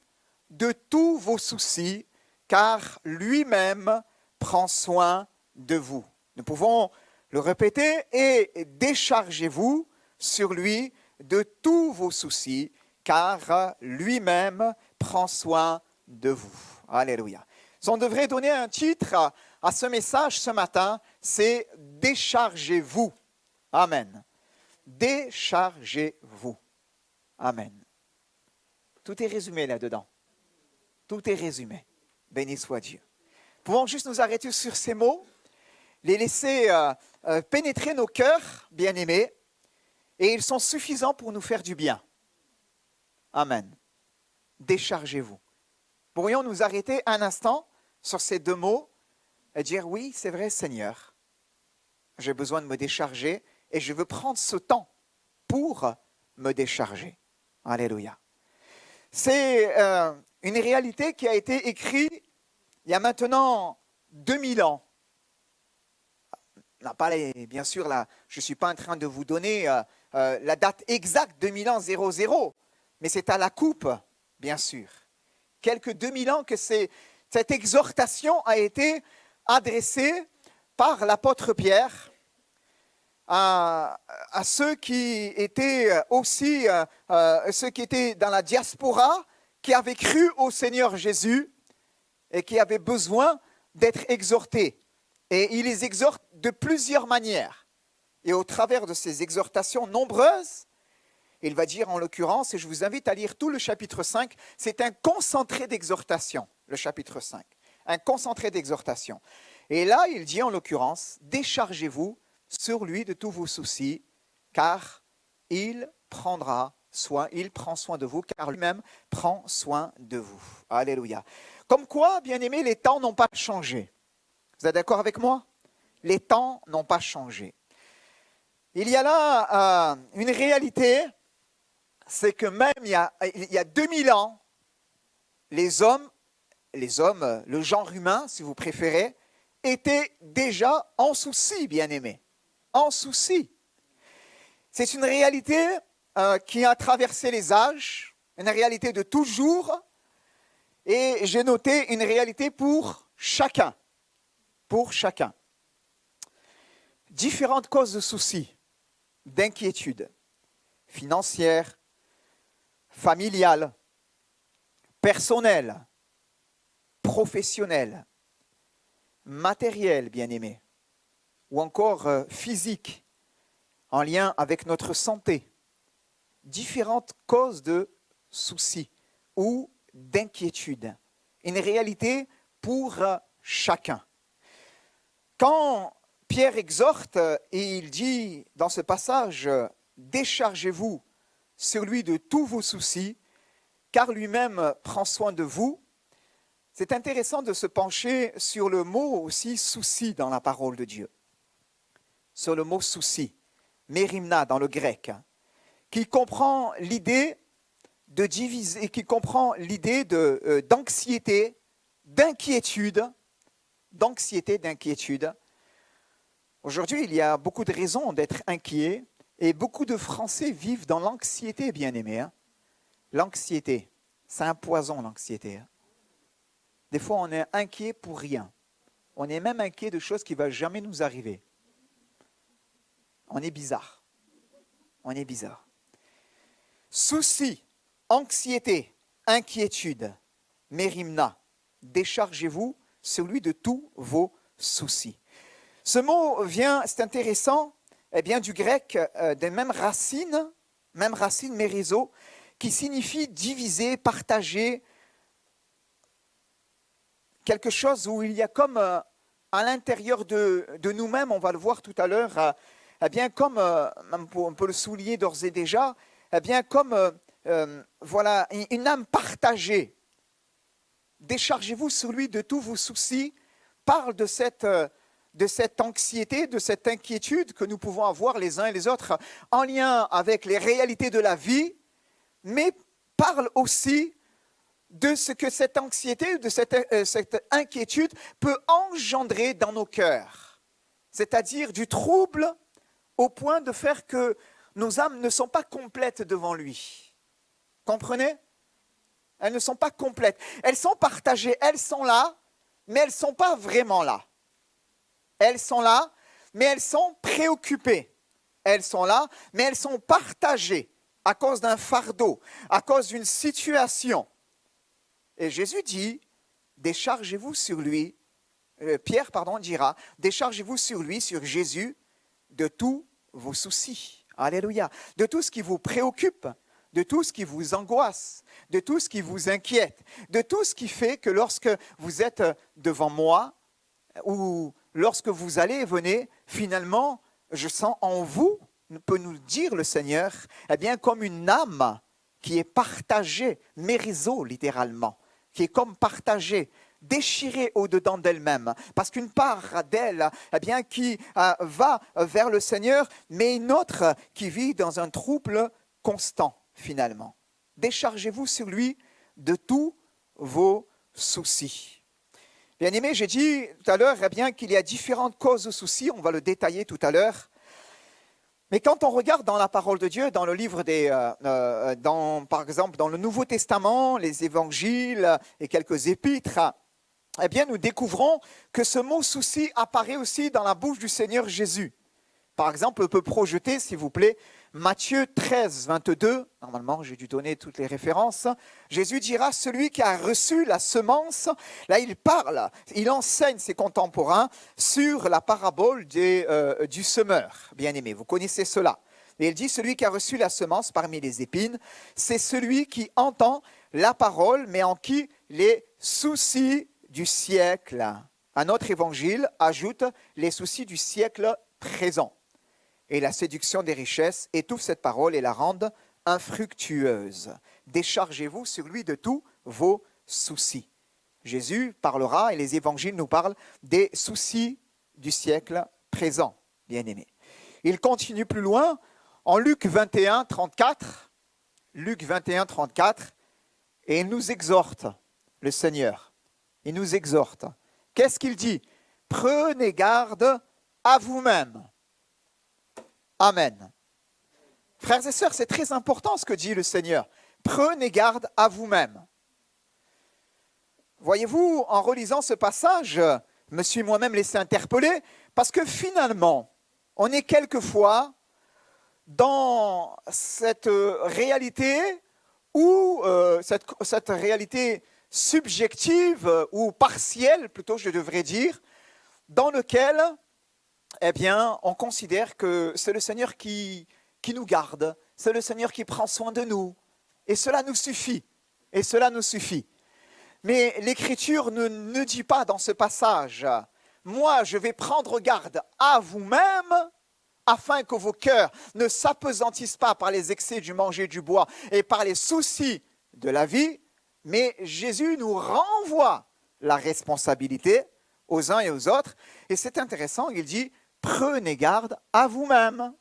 de tous vos soucis, car lui-même prend soin de vous. » Nous pouvons le répéter « Et déchargez-vous sur lui de tous vos soucis, car lui-même prend soin de vous. » Alléluia. Si on devrait donner un titre à ce message ce matin, c'est « Déchargez-vous ». Amen. Déchargez-vous. Amen. Tout est résumé là-dedans. Tout est résumé. Béni soit Dieu. Pouvons juste nous arrêter sur ces mots, les laisser pénétrer nos cœurs, bien-aimés, et ils sont suffisants pour nous faire du bien. Amen. Déchargez-vous. Pourrions nous arrêter un instant sur ces deux mots et dire oui, c'est vrai, Seigneur, j'ai besoin de me décharger et je veux prendre ce temps pour me décharger. Alléluia. C'est une réalité qui a été écrite il y a maintenant 2000 ans. Bien sûr, là, je ne suis pas en train de vous donner la date exacte 2000 ans 00, mais c'est à la coupe, bien sûr. Quelques 2000 ans que cette exhortation a été adressée par l'apôtre Pierre à ceux qui étaient aussi, ceux qui étaient dans la diaspora, qui avaient cru au Seigneur Jésus et qui avaient besoin d'être exhortés. Et il les exhorte de plusieurs manières. Et au travers de ces exhortations nombreuses, il va dire en l'occurrence, et je vous invite à lire tout le chapitre 5, c'est un concentré d'exhortation, le chapitre 5. Un concentré d'exhortation. Et là, il dit en l'occurrence, déchargez-vous sur lui de tous vos soucis, car il prendra soin, il prend soin de vous, car lui-même prend soin de vous. Alléluia. Comme quoi, bien-aimés, les temps n'ont pas changé. Vous êtes d'accord avec moi? Les temps n'ont pas changé. Il y a là une réalité, c'est que même il y a 2000 ans, le genre humain, si vous préférez, était déjà en souci, bien-aimés. En souci. C'est une réalité qui a traversé les âges, une réalité de toujours, et j'ai noté une réalité pour chacun. Pour chacun. Différentes causes de soucis, d'inquiétude, financière, familiale, personnelle, professionnelle, matérielle, bien-aimé, ou encore physique, en lien avec notre santé. Différentes causes de soucis ou d'inquiétude. Une réalité pour chacun. Quand Pierre exhorte et il dit dans ce passage, déchargez-vous sur lui de tous vos soucis, car lui-même prend soin de vous. C'est intéressant de se pencher sur le mot aussi souci dans la parole de Dieu. Sur le mot souci, mérimna dans le grec, qui comprend l'idée de diviser, qui comprend l'idée d'anxiété, d'inquiétude. Aujourd'hui, il y a beaucoup de raisons d'être inquiets et beaucoup de Français vivent dans l'anxiété, bien-aimés. Hein. L'anxiété, c'est un poison, l'anxiété. Hein. Des fois, on est inquiet pour rien. On est même inquiet de choses qui ne vont jamais nous arriver. On est bizarre. On est bizarre. Souci, anxiété, inquiétude, mérimna, déchargez-vous sur lui de tous vos soucis. Ce mot vient, c'est intéressant, du grec, des mêmes racines, mérizo, qui signifie diviser, partager, quelque chose où il y a comme à l'intérieur de nous-mêmes, on va le voir tout à l'heure, comme, on peut le souligner d'ores et déjà, comme voilà, une âme partagée. Déchargez-vous sur lui de tous vos soucis, parle de cette anxiété, de cette inquiétude que nous pouvons avoir les uns et les autres en lien avec les réalités de la vie, mais parle aussi de ce que cette anxiété, de cette inquiétude peut engendrer dans nos cœurs. C'est-à-dire du trouble au point de faire que nos âmes ne sont pas complètes devant lui. Comprenez? Elles ne sont pas complètes. Elles sont partagées, elles sont là, mais elles ne sont pas vraiment là. Elles sont là, mais elles sont préoccupées. Elles sont là, mais elles sont partagées à cause d'un fardeau, à cause d'une situation. Et Jésus dit, déchargez-vous sur lui, Pierre dira, déchargez-vous sur lui, sur Jésus, de tous vos soucis. Alléluia. De tout ce qui vous préoccupe, de tout ce qui vous angoisse, de tout ce qui vous inquiète, de tout ce qui fait que lorsque vous êtes devant moi, ou lorsque vous allez et venez, finalement, je sens en vous, peut nous dire le Seigneur, comme une âme qui est partagée, mérizo littéralement, qui est comme partagée, déchirée au-dedans d'elle-même, parce qu'une part d'elle, qui va vers le Seigneur, mais une autre qui vit dans un trouble constant, finalement. Déchargez-vous sur lui de tous vos soucis. Bien-aimés, j'ai dit tout à l'heure qu'il y a différentes causes de soucis, on va le détailler tout à l'heure. Mais quand on regarde dans la parole de Dieu, dans le livre par exemple dans le Nouveau Testament, les évangiles et quelques épîtres, nous découvrons que ce mot souci apparaît aussi dans la bouche du Seigneur Jésus. Par exemple, on peut projeter, s'il vous plaît, Matthieu 13, 22. Normalement, j'ai dû donner toutes les références. Jésus dira, celui qui a reçu la semence, là il parle, il enseigne ses contemporains sur la parabole du semeur. Bien-aimé, vous connaissez cela. Et il dit, celui qui a reçu la semence parmi les épines, c'est celui qui entend la parole, mais en qui les soucis du siècle. Un autre évangile ajoute les soucis du siècle présent. Et la séduction des richesses étouffe cette parole et la rendent infructueuse. Déchargez-vous sur lui de tous vos soucis. Jésus parlera, et les évangiles nous parlent, des soucis du siècle présent, bien-aimés. Il continue plus loin, en Luc 21, 34, Luc 21, 34, et il nous exhorte, le Seigneur. Il nous exhorte. Qu'est-ce qu'il dit? Prenez garde à vous-même. Amen. Frères et sœurs, c'est très important ce que dit le Seigneur. Prenez garde à vous-même. Voyez-vous, en relisant ce passage, je me suis moi-même laissé interpeller parce que finalement, on est quelquefois dans cette réalité ou cette réalité subjective ou partielle, plutôt je devrais dire, dans lequel eh bien, on considère que c'est le Seigneur qui nous garde, c'est le Seigneur qui prend soin de nous. Et cela nous suffit. Et cela nous suffit. Mais l'Écriture ne dit pas dans ce passage, moi je vais prendre garde à vous-même afin que vos cœurs ne s'apesantissent pas par les excès du manger du bois et par les soucis de la vie, mais Jésus nous renvoie la responsabilité aux uns et aux autres. Et c'est intéressant, il dit, prenez garde à vous-même.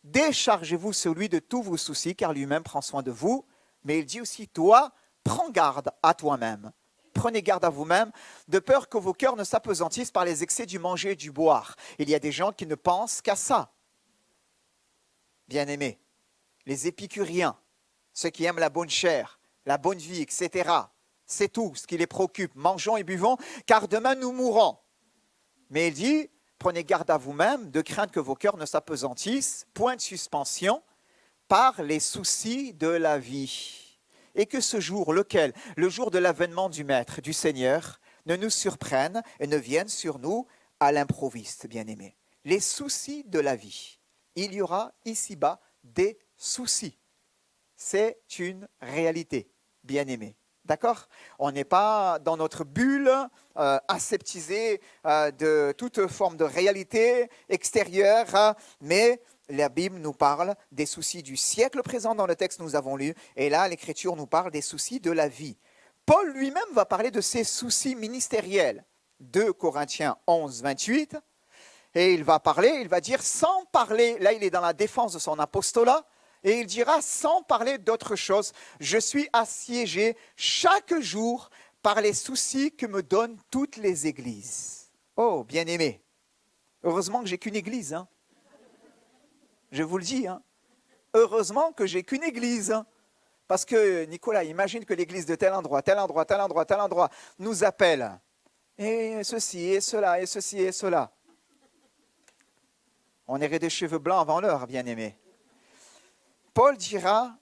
Déchargez-vous sur lui de tous vos soucis, car lui-même prend soin de vous. Mais il dit aussi, toi, prends garde à toi-même. Prenez garde à vous-même, de peur que vos cœurs ne s'apesantissent par les excès du manger et du boire. Il y a des gens qui ne pensent qu'à ça. Bien-aimés, les épicuriens, ceux qui aiment la bonne chair, la bonne vie, etc. C'est tout ce qui les préoccupe. Mangeons et buvons, car demain nous mourrons. Mais il dit, prenez garde à vous-même, de crainte que vos cœurs ne s'apesantissent, point de suspension, par les soucis de la vie. Et que ce jour, lequel? Le jour de l'avènement du Maître, du Seigneur, ne nous surprenne et ne vienne sur nous à l'improviste, bien-aimés. Les soucis de la vie. Il y aura ici-bas des soucis. C'est une réalité, bien-aimés. D'accord? On n'est pas dans notre bulle aseptisée de toute forme de réalité extérieure, mais la Bible nous parle des soucis du siècle présent dans le texte que nous avons lu, et là l'Écriture nous parle des soucis de la vie. Paul lui-même va parler de ses soucis ministériels. 2 Corinthiens 11, 28, et il va dire sans parler, là il est dans la défense de son apostolat, et il dira sans parler d'autre chose, je suis assiégé chaque jour par les soucis que me donnent toutes les églises. Oh, bien-aimé, heureusement que j'ai qu'une église, hein. Je vous le dis, hein. Heureusement que j'ai qu'une église, hein. Parce que, Nicolas, imagine que l'église de tel endroit nous appelle. Et ceci, et cela, et ceci, et cela. On aurait des cheveux blancs avant l'heure, bien-aimé. Paul dira,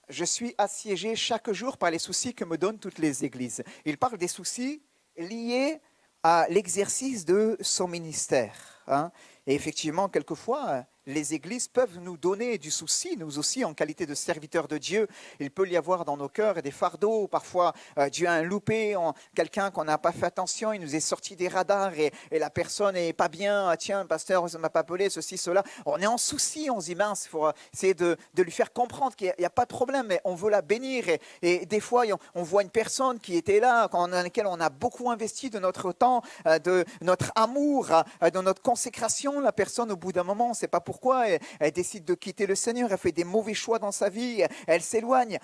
je suis assiégé chaque jour par les soucis que me donnent toutes les églises. Il parle des soucis liés à l'exercice de son ministère, hein. Et effectivement, quelquefois, les églises peuvent nous donner du souci, nous aussi, en qualité de serviteurs de Dieu. Il peut y avoir dans nos cœurs des fardeaux, parfois dû à un loupé, quelqu'un qu'on n'a pas fait attention, il nous est sorti des radars et la personne n'est pas bien. Ah, tiens, pasteur, ça ne m'a pas appelé, ceci, cela. On est en souci, on se dit mince, il faut essayer de lui faire comprendre qu'il n'y a pas de problème, mais on veut la bénir. Et des fois, on voit une personne qui était là, dans laquelle on a beaucoup investi de notre temps, de notre amour, de notre consécration. La personne, au bout d'un moment, on ne sait pas pourquoi, elle décide de quitter le Seigneur, elle fait des mauvais choix dans sa vie, elle s'éloigne.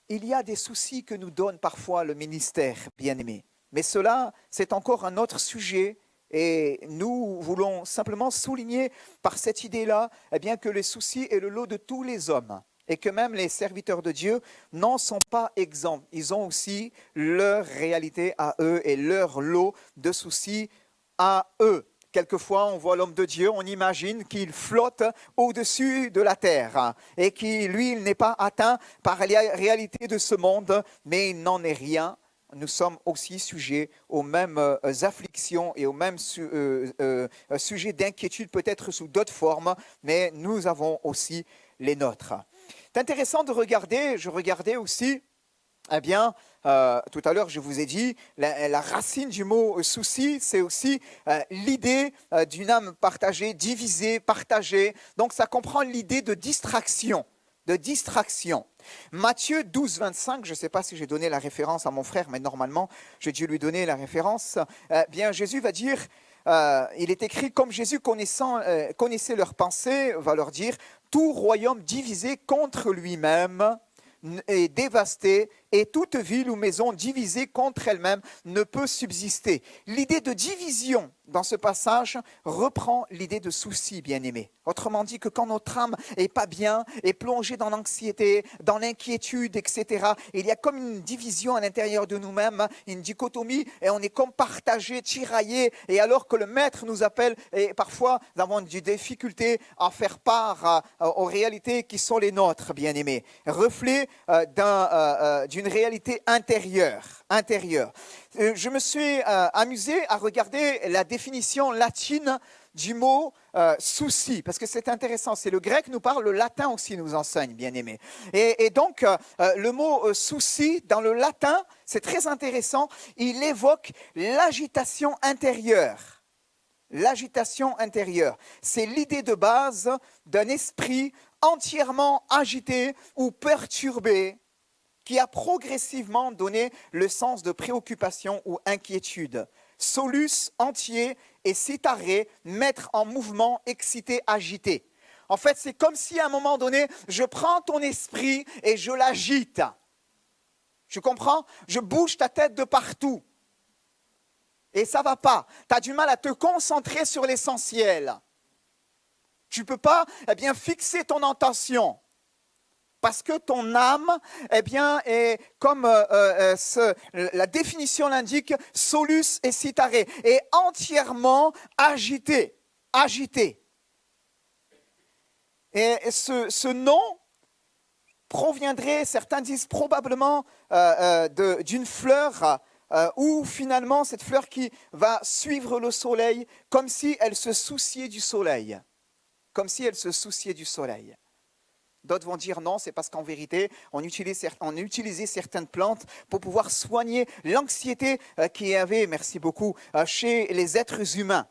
Il y a des soucis que nous donne parfois le ministère, bien-aimé. Mais cela, c'est encore un autre sujet. Et nous voulons simplement souligner par cette idée-là eh bien, que les soucis est le lot de tous les hommes. Et que même les serviteurs de Dieu n'en sont pas exempts. Ils ont aussi leur réalité à eux et leur lot de soucis à eux. Quelquefois, on voit l'homme de Dieu, on imagine qu'il flotte au-dessus de la terre et qu'il, lui, il n'est pas atteint par la réalité de ce monde, mais il n'en est rien. Nous sommes aussi sujets aux mêmes afflictions et aux mêmes sujets d'inquiétude, peut-être sous d'autres formes, mais nous avons aussi les nôtres. C'est intéressant de regarder, je regardais aussi, eh bien, tout à l'heure, je vous ai dit, la racine du mot souci, c'est aussi l'idée d'une âme partagée, divisée, partagée. Donc, ça comprend l'idée de distraction. de distraction. Matthieu 12, 25, je ne sais pas si j'ai donné la référence à mon frère, mais normalement, j'ai dû lui donner la référence. Bien, Jésus va dire, il est écrit, comme Jésus connaissait leurs pensées, va leur dire, tout royaume divisé contre lui-même est dévasté, et toute ville ou maison divisée contre elle-même ne peut subsister. L'idée de division dans ce passage reprend l'idée de souci, bien-aimé. Autrement dit que quand notre âme n'est pas bien, est plongée dans l'anxiété, dans l'inquiétude, etc., il y a comme une division à l'intérieur de nous-mêmes, une dichotomie, et on est comme partagé, tiraillé, et alors que le Maître nous appelle, et parfois nous avons des difficultés à faire part aux réalités qui sont les nôtres, bien-aimés. Reflet d'une réalité intérieure. Je me suis amusé à regarder la définition latine du mot souci, parce que c'est intéressant, c'est le grec nous parle, le latin aussi nous enseigne, bien aimé. Et donc, le mot souci, dans le latin, c'est très intéressant, il évoque l'agitation intérieure. L'agitation intérieure, c'est l'idée de base d'un esprit entièrement agité ou perturbé, qui a progressivement donné le sens de préoccupation ou inquiétude. Solus, entier, et citare, mettre en mouvement, excité, agité. En fait, c'est comme si à un moment donné, je prends ton esprit et je l'agite. Tu comprends? Je bouge ta tête de partout. Et ça ne va pas. Tu as du mal à te concentrer sur l'essentiel. Tu ne peux pas fixer ton intention. Parce que ton âme, est comme la définition l'indique, solus et citare, est entièrement agité. Et ce nom proviendrait, certains disent probablement, d'une fleur, où finalement cette fleur qui va suivre le soleil, comme si elle se souciait du soleil. D'autres vont dire non, c'est parce qu'en vérité, on utilisait certaines plantes pour pouvoir soigner l'anxiété qu'il y avait, merci beaucoup, chez les êtres humains.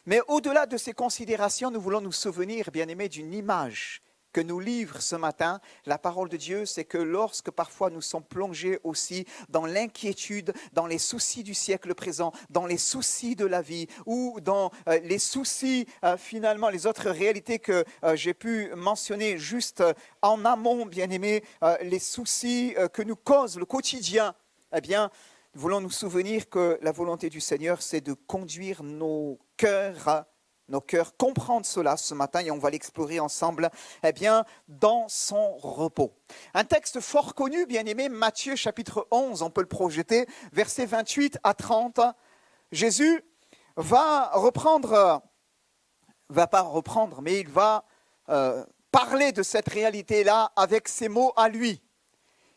Mais au-delà de ces considérations, nous voulons nous souvenir, bien-aimés, d'une image que nous livre ce matin la parole de Dieu, c'est que lorsque parfois nous sommes plongés aussi dans l'inquiétude, dans les soucis du siècle présent, dans les soucis de la vie ou dans les soucis, finalement, les autres réalités que j'ai pu mentionner juste en amont, bien-aimés, les soucis que nous cause le quotidien, nous voulons nous souvenir que la volonté du Seigneur, c'est de conduire nos cœurs, comprendre cela ce matin, et on va l'explorer ensemble, dans son repos. Un texte fort connu, bien-aimé, Matthieu chapitre 11, on peut le projeter, versets 28 à 30. Jésus il va parler de cette réalité-là avec ses mots à lui.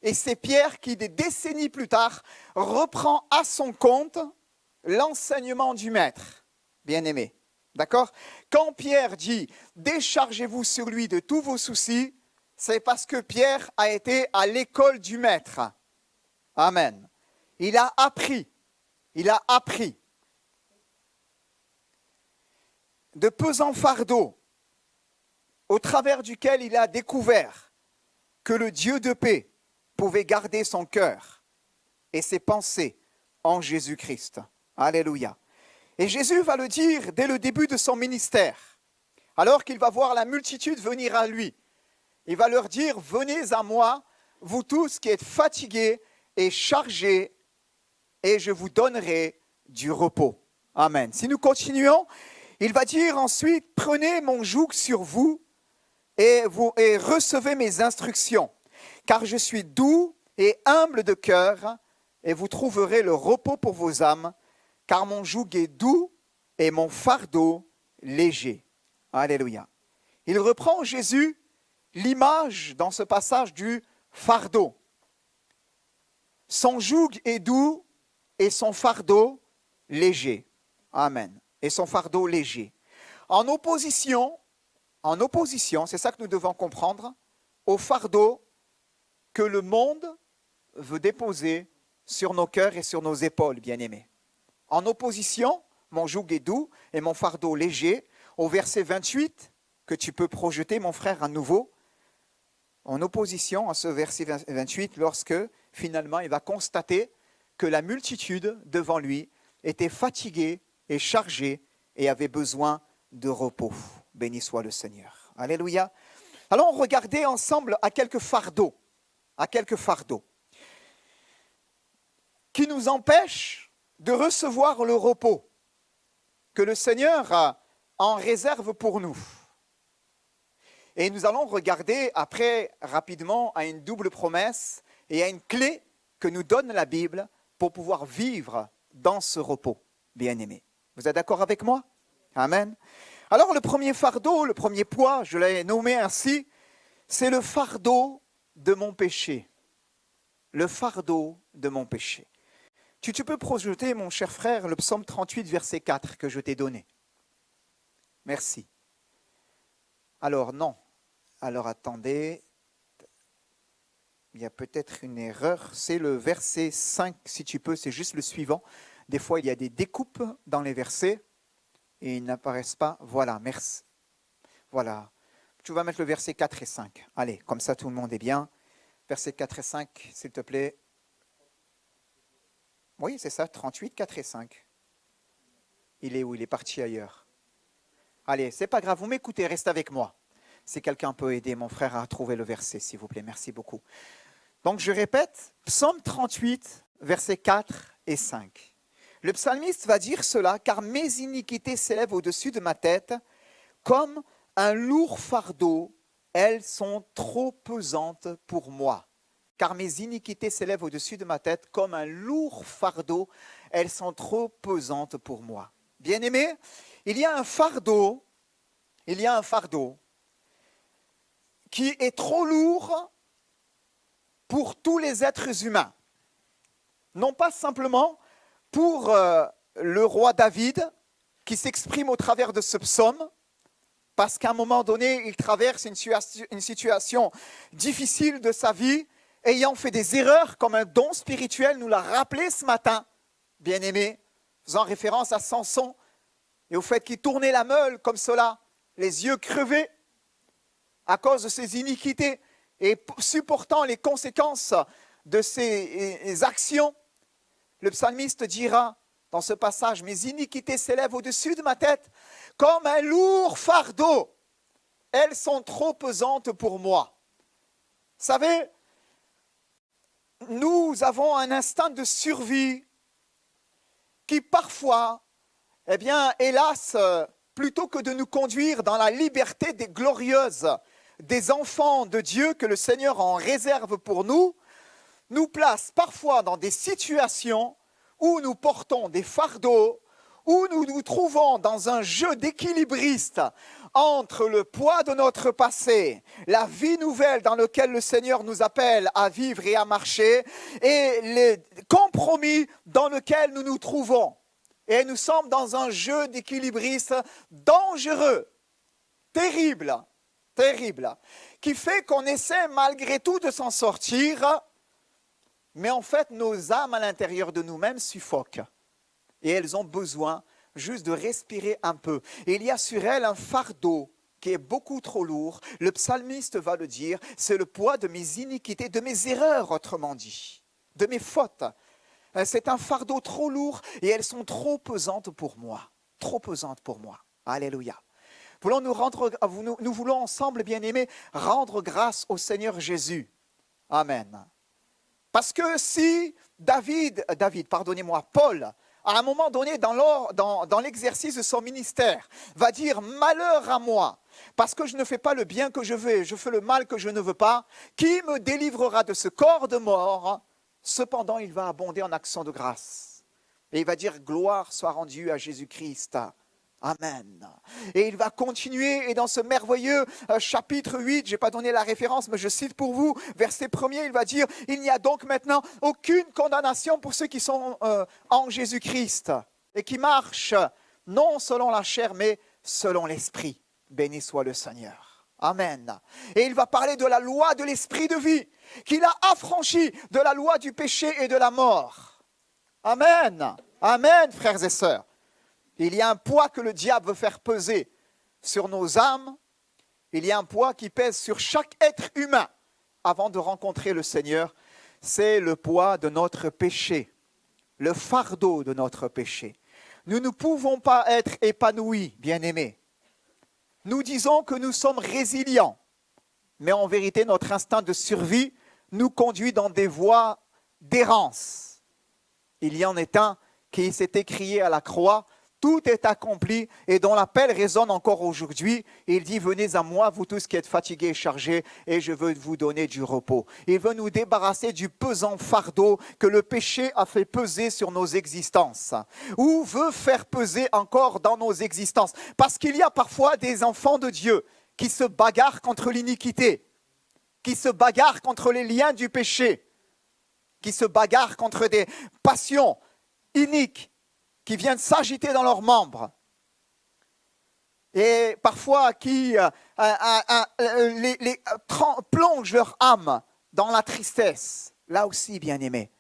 Et c'est Pierre qui, des décennies plus tard, reprend à son compte l'enseignement du Maître, bien-aimé. D'accord? Quand Pierre dit « déchargez-vous sur lui de tous vos soucis », c'est parce que Pierre a été à l'école du Maître. Amen. Il a appris. De pesants fardeaux au travers duquel il a découvert que le Dieu de paix pouvait garder son cœur et ses pensées en Jésus-Christ. Alléluia. Et Jésus va le dire dès le début de son ministère, alors qu'il va voir la multitude venir à lui. Il va leur dire, venez à moi, vous tous qui êtes fatigués et chargés, et je vous donnerai du repos. Amen. Si nous continuons, il va dire ensuite, prenez mon joug sur vous et recevez mes instructions, car je suis doux et humble de cœur, et vous trouverez le repos pour vos âmes, car mon joug est doux et mon fardeau léger. Alléluia. Il reprend Jésus l'image dans ce passage du fardeau. Son joug est doux et son fardeau léger. Amen. Et son fardeau léger. En opposition, c'est ça que nous devons comprendre, au fardeau que le monde veut déposer sur nos cœurs et sur nos épaules, bien-aimés. En opposition, mon joug est doux et mon fardeau léger, au verset 28 que tu peux projeter, mon frère, à nouveau, en opposition à ce verset 28, lorsque finalement il va constater que la multitude devant lui était fatiguée et chargée et avait besoin de repos. Béni soit le Seigneur. Alléluia. Allons regarder ensemble à quelques fardeaux qui nous empêchent de recevoir le repos que le Seigneur en réserve pour nous. Et nous allons regarder après rapidement à une double promesse et à une clé que nous donne la Bible pour pouvoir vivre dans ce repos, bien-aimés. Vous êtes d'accord avec moi? Amen. Alors le premier fardeau, le premier poids, je l'ai nommé ainsi, c'est le fardeau de mon péché. Le fardeau de mon péché. Tu peux projeter, mon cher frère, le psaume 38, verset 4 que je t'ai donné. Merci. Alors non. Alors attendez. Il y a peut-être une erreur. C'est le verset 5, si tu peux, c'est juste le suivant. Des fois, il y a des découpes dans les versets et ils n'apparaissent pas. Voilà, merci. Voilà. Tu vas mettre le verset 4 et 5. Allez, comme ça tout le monde est bien. Versets 4 et 5, s'il te plaît. Oui, c'est ça, 38, 4 et 5. Il est où? Il est parti ailleurs. Allez, c'est pas grave, vous m'écoutez, reste avec moi. Si quelqu'un peut aider mon frère à trouver le verset, s'il vous plaît, merci beaucoup. Donc je répète, psaume 38, versets 4 et 5. Le psalmiste va dire cela, car mes iniquités s'élèvent au-dessus de ma tête, comme un lourd fardeau, elles sont trop pesantes pour moi. Car mes iniquités s'élèvent au-dessus de ma tête comme un lourd fardeau, elles sont trop pesantes pour moi. Bien-aimés, il y a un fardeau qui est trop lourd pour tous les êtres humains. Non pas simplement pour le roi David, qui s'exprime au travers de ce psaume, parce qu'à un moment donné, il traverse une situation difficile de sa vie, ayant fait des erreurs comme un don spirituel nous l'a rappelé ce matin, bien-aimé, faisant référence à Samson et au fait qu'il tournait la meule comme cela, les yeux crevés à cause de ses iniquités et supportant les conséquences de ses actions. Le psalmiste dira dans ce passage, mes iniquités s'élèvent au-dessus de ma tête comme un lourd fardeau. Elles sont trop pesantes pour moi. Vous savez, nous avons un instinct de survie qui parfois, hélas, plutôt que de nous conduire dans la liberté des glorieuses des enfants de Dieu que le Seigneur en réserve pour nous, nous place parfois dans des situations où nous portons des fardeaux, où nous nous trouvons dans un jeu d'équilibriste entre le poids de notre passé, la vie nouvelle dans laquelle le Seigneur nous appelle à vivre et à marcher, et les compromis dans lesquels nous nous trouvons. Et nous sommes dans un jeu d'équilibriste dangereux, terrible, qui fait qu'on essaie malgré tout de s'en sortir, mais en fait nos âmes à l'intérieur de nous-mêmes suffoquent. Et elles ont besoin juste de respirer un peu. Et il y a sur elles un fardeau qui est beaucoup trop lourd. Le psalmiste va le dire, c'est le poids de mes iniquités, de mes erreurs, autrement dit, de mes fautes. C'est un fardeau trop lourd et elles sont trop pesantes pour moi. Trop pesantes pour moi. Alléluia. Nous voulons ensemble, bien-aimés, rendre grâce au Seigneur Jésus. Amen. Parce que si Paul, à un moment donné dans l'exercice de son ministère, va dire « Malheur à moi, parce que je ne fais pas le bien que je veux, je fais le mal que je ne veux pas, qui me délivrera de ce corps de mort ?» Cependant, il va abonder en actions de grâce. Et il va dire « Gloire soit rendue à Jésus-Christ. » Amen. Et il va continuer, et dans ce merveilleux chapitre 8, je n'ai pas donné la référence, mais je cite pour vous, verset 1er, il va dire « Il n'y a donc maintenant aucune condamnation pour ceux qui sont en Jésus-Christ et qui marchent non selon la chair, mais selon l'Esprit. Béni soit le Seigneur. » Amen. Et il va parler de la loi de l'Esprit de vie, qu'il a affranchi de la loi du péché et de la mort. Amen. Amen, frères et sœurs. Il y a un poids que le diable veut faire peser sur nos âmes il y a un poids qui pèse sur chaque être humain avant de rencontrer le Seigneur. C'est le poids de notre péché, le fardeau de notre péché. Nous ne pouvons pas être épanouis, bien-aimés. Nous disons que nous sommes résilients, mais en vérité, notre instinct de survie nous conduit dans des voies d'errance. Il y en est un qui s'est écrié à la croix, tout est accompli et dont l'appel résonne encore aujourd'hui. Il dit, venez à moi, vous tous qui êtes fatigués et chargés, et je veux vous donner du repos. Il veut nous débarrasser du pesant fardeau que le péché a fait peser sur nos existences, ou veut faire peser encore dans nos existences. Parce qu'il y a parfois des enfants de Dieu qui se bagarrent contre l'iniquité, qui se bagarrent contre les liens du péché, qui se bagarrent contre des passions iniques qui viennent s'agiter dans leurs membres et parfois qui plongent leur âme dans la tristesse. Là aussi, bien-aimé,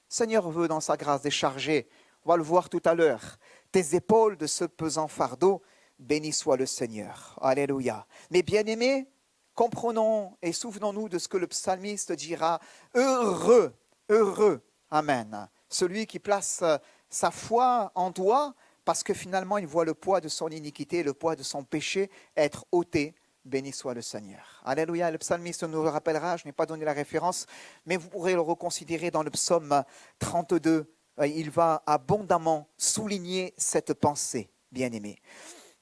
Seigneur veut dans sa grâce décharger, on va le voir tout à l'heure, tes épaules de ce pesant fardeau, béni soit le Seigneur. Alléluia. Mais bien-aimé, comprenons et souvenons-nous de ce que le psalmiste dira, heureux, heureux, amen, celui qui place sa foi en toi, parce que finalement, il voit le poids de son iniquité, le poids de son péché être ôté. Béni soit le Seigneur. Alléluia. Le psalmiste nous le rappellera, je n'ai pas donné la référence, mais vous pourrez le reconsidérer dans le psaume 32. Il va abondamment souligner cette pensée, bien-aimé.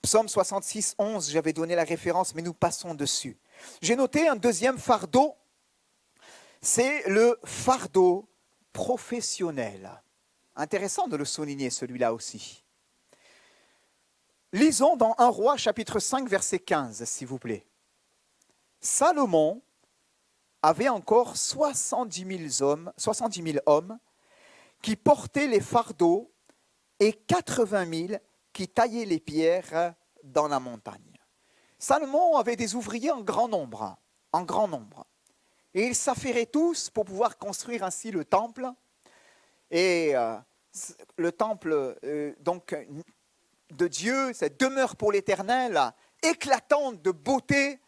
Psaume 66, 11, j'avais donné la référence, mais nous passons dessus. J'ai noté un deuxième fardeau, c'est le fardeau professionnel. Intéressant de le souligner, celui-là aussi. Lisons dans 1 Roi, chapitre 5, verset 15, s'il vous plaît. Salomon avait encore 70 000 hommes qui portaient les fardeaux et 80 000 qui taillaient les pierres dans la montagne. Salomon avait des ouvriers en grand nombre, Et ils s'affairaient tous pour pouvoir construire ainsi le temple. Et le temple donc, de Dieu, cette demeure pour l'Éternel, éclatante de beauté,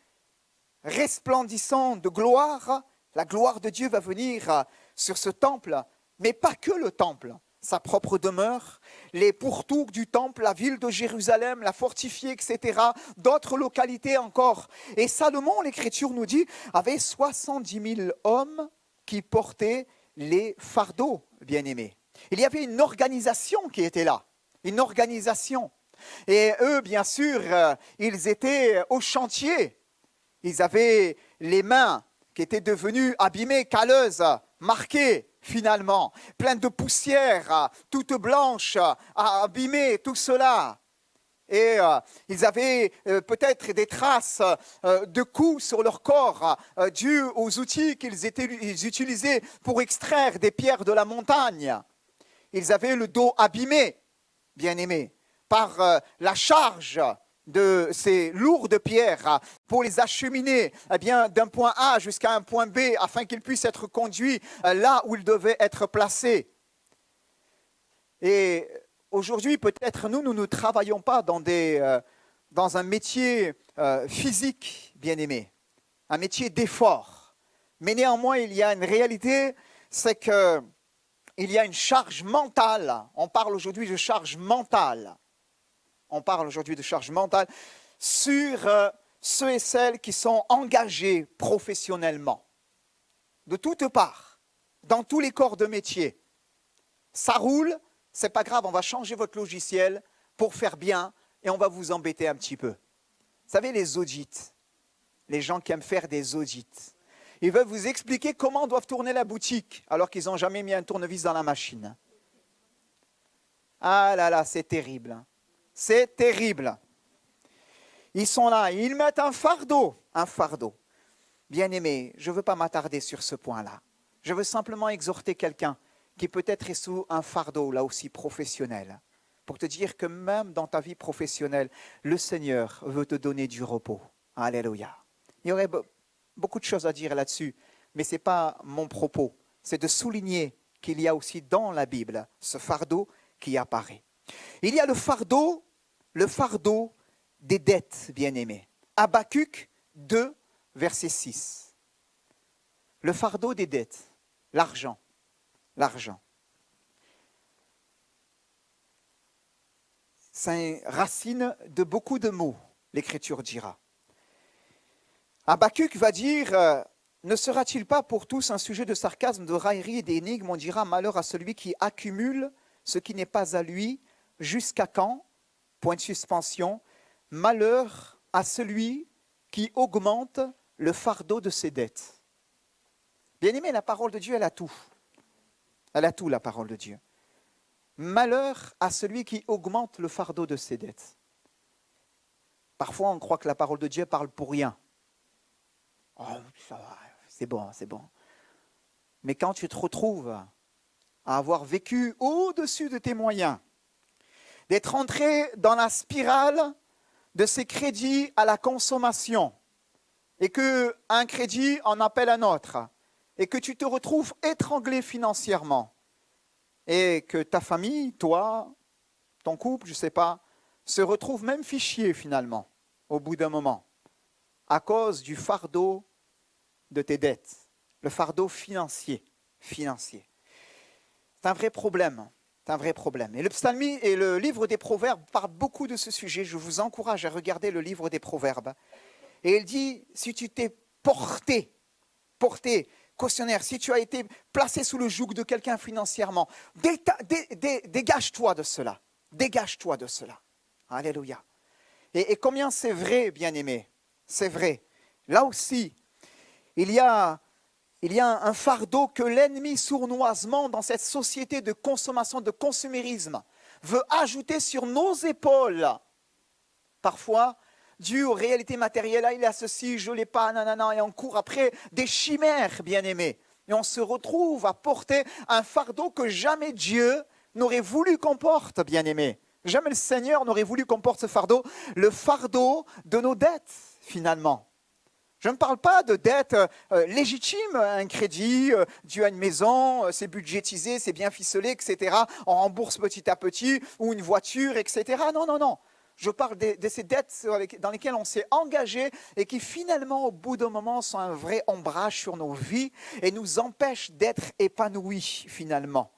resplendissant de gloire. La gloire de Dieu va venir sur ce temple, mais pas que le temple, sa propre demeure, les pourtours du temple, la ville de Jérusalem, la fortifiée, etc., d'autres localités encore. Et Salomon, l'Écriture nous dit, avait 70 000 hommes qui portaient les fardeaux, bien-aimés. Il y avait une organisation qui était là, une organisation. Et eux, bien sûr, ils étaient au chantier. Ils avaient les mains qui étaient devenues abîmées, calleuses, marquées finalement, pleines de poussière, toutes blanches, abîmées, tout cela. Et ils avaient peut-être des traces de coups sur leur corps dues aux outils qu'ils utilisaient pour extraire des pierres de la montagne. Ils avaient le dos abîmé, bien-aimés, par la charge de ces lourdes pierres pour les acheminer d'un point A jusqu'à un point B afin qu'ils puissent être conduits là où ils devaient être placés. Et aujourd'hui, peut-être nous ne travaillons pas dans un métier physique, bien-aimé, un métier d'effort. Mais néanmoins, il y a une réalité, c'est qu'il y a une charge mentale. On parle aujourd'hui de charge mentale. Sur ceux et celles qui sont engagés professionnellement, de toutes parts, dans tous les corps de métier. Ça roule, c'est pas grave, on va changer votre logiciel pour faire bien et on va vous embêter un petit peu. Vous savez, les audits, les gens qui aiment faire des audits, ils veulent vous expliquer comment doivent tourner la boutique alors qu'ils n'ont jamais mis un tournevis dans la machine. Ah là là, c'est terrible. C'est terrible. Ils sont là, ils mettent un fardeau. Bien-aimé, je ne veux pas m'attarder sur ce point-là. Je veux simplement exhorter quelqu'un qui peut-être est sous un fardeau, là aussi professionnel, pour te dire que même dans ta vie professionnelle, le Seigneur veut te donner du repos. Alléluia. Il y aurait beaucoup de choses à dire là-dessus, mais ce n'est pas mon propos. C'est de souligner qu'il y a aussi dans la Bible ce fardeau qui apparaît. Il y a le fardeau des dettes, bien-aimés. Habakkuk 2, verset 6. Le fardeau des dettes, l'argent, l'argent. C'est une racine de beaucoup de mots, l'Écriture dira. Habakkuk va dire, ne sera-t-il pas pour tous un sujet de sarcasme, de raillerie et d'énigmes? On dira malheur à celui qui accumule ce qui n'est pas à lui. Jusqu'à quand? Point de suspension. Malheur à celui qui augmente le fardeau de ses dettes. Bien-aimé, la parole de Dieu, elle a tout. Elle a tout, la parole de Dieu. Malheur à celui qui augmente le fardeau de ses dettes. Parfois, on croit que la parole de Dieu parle pour rien. Oh, ça va, c'est bon, c'est bon. Mais quand tu te retrouves à avoir vécu au-dessus de tes moyens, d'être entré dans la spirale de ces crédits à la consommation, et qu'un crédit en appelle un autre, et que tu te retrouves étranglé financièrement, et que ta famille, toi, ton couple, je ne sais pas, se retrouve même fichier finalement, au bout d'un moment, à cause du fardeau de tes dettes, le fardeau financier. C'est un vrai problème. C'est un vrai problème. Et le psalmie et le livre des Proverbes parlent beaucoup de ce sujet. Je vous encourage à regarder le livre des Proverbes. Et il dit, si tu t'es porté, cautionnaire, si tu as été placé sous le joug de quelqu'un financièrement, dégage-toi de cela. Dégage-toi de cela. Alléluia. Et combien c'est vrai, bien-aimé, c'est vrai. Là aussi, il y a un fardeau que l'ennemi sournoisement dans cette société de consommation, de consumérisme, veut ajouter sur nos épaules. Parfois, dû aux réalités matérielles, il a ceci, je ne l'ai pas, nanana, et on court après des chimères, bien-aimés. Et on se retrouve à porter un fardeau que jamais Dieu n'aurait voulu qu'on porte, bien-aimés. Jamais le Seigneur n'aurait voulu qu'on porte ce fardeau, le fardeau de nos dettes, finalement. Je ne parle pas de dettes légitimes, un crédit dû à une maison, c'est budgétisé, c'est bien ficelé, etc. On rembourse petit à petit, ou une voiture, etc. Non. Je parle de ces dettes dans lesquelles on s'est engagé et qui finalement, au bout d'un moment, sont un vrai ombrage sur nos vies et nous empêchent d'être épanouis finalement.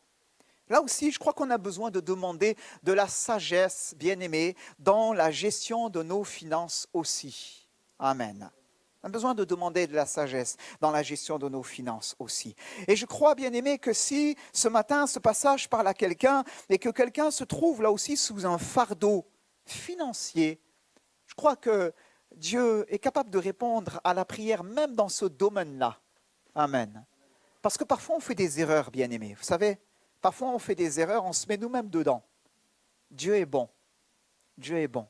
Là aussi, je crois qu'on a besoin de demander de la sagesse, bien-aimée, dans la gestion de nos finances aussi. Amen. On a besoin de demander de la sagesse dans la gestion de nos finances aussi. Et je crois, bien-aimé, que si ce matin, ce passage parle à quelqu'un et que quelqu'un se trouve là aussi sous un fardeau financier, je crois que Dieu est capable de répondre à la prière même dans ce domaine-là. Amen. Parce que parfois on fait des erreurs, bien-aimés. Vous savez, parfois on fait des erreurs, on se met nous-mêmes dedans. Dieu est bon. Dieu est bon.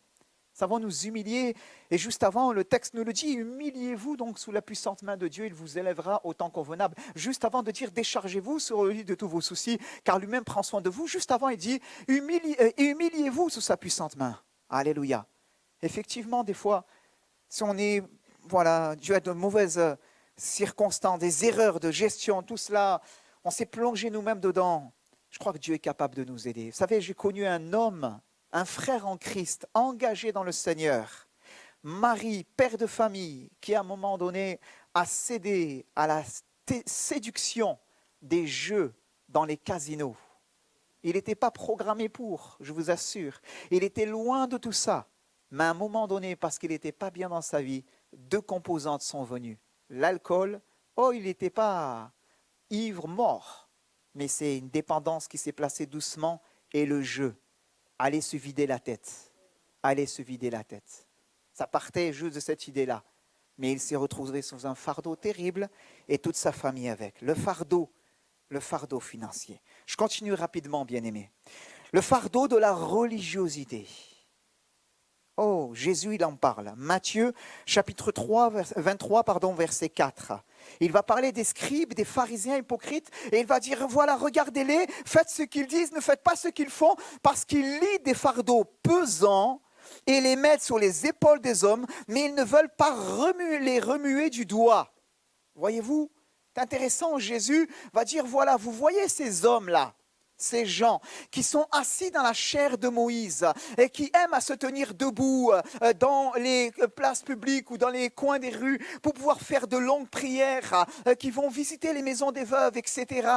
Savons nous humilier. Et juste avant, le texte nous le dit, humiliez-vous donc sous la puissante main de Dieu, il vous élèvera au temps convenable. Juste avant de dire, déchargez-vous sur le lit de tous vos soucis, car lui-même prend soin de vous. Juste avant, il dit, humiliez-vous sous sa puissante main. Alléluia. Effectivement, des fois, si on est, Dieu a de mauvaises circonstances, des erreurs de gestion, tout cela, on s'est plongé nous-mêmes dedans. Je crois que Dieu est capable de nous aider. Vous savez, j'ai connu un homme, un frère en Christ, engagé dans le Seigneur, mari, père de famille, qui à un moment donné a cédé à la séduction des jeux dans les casinos. Il n'était pas programmé pour, je vous assure. Il était loin de tout ça. Mais à un moment donné, parce qu'il n'était pas bien dans sa vie, deux composantes sont venues. L'alcool, il n'était pas ivre, mort, mais c'est une dépendance qui s'est placée doucement, et le jeu. Allez se vider la tête. Allez se vider la tête. Ça partait juste de cette idée-là. Mais il s'est retrouvé sous un fardeau terrible et toute sa famille avec. Le fardeau financier. Je continue rapidement, bien-aimés. Le fardeau de la religiosité. Oh, Jésus, il en parle. Matthieu, chapitre 23, verset 4. Il va parler des scribes, des pharisiens hypocrites, et il va dire, voilà, regardez-les, faites ce qu'ils disent, ne faites pas ce qu'ils font, parce qu'ils lient des fardeaux pesants et les mettent sur les épaules des hommes, mais ils ne veulent pas les remuer du doigt. Voyez-vous, c'est intéressant, Jésus va dire, voilà, vous voyez ces hommes-là, ces gens qui sont assis dans la chair de Moïse et qui aiment à se tenir debout dans les places publiques ou dans les coins des rues pour pouvoir faire de longues prières, qui vont visiter les maisons des veuves, etc.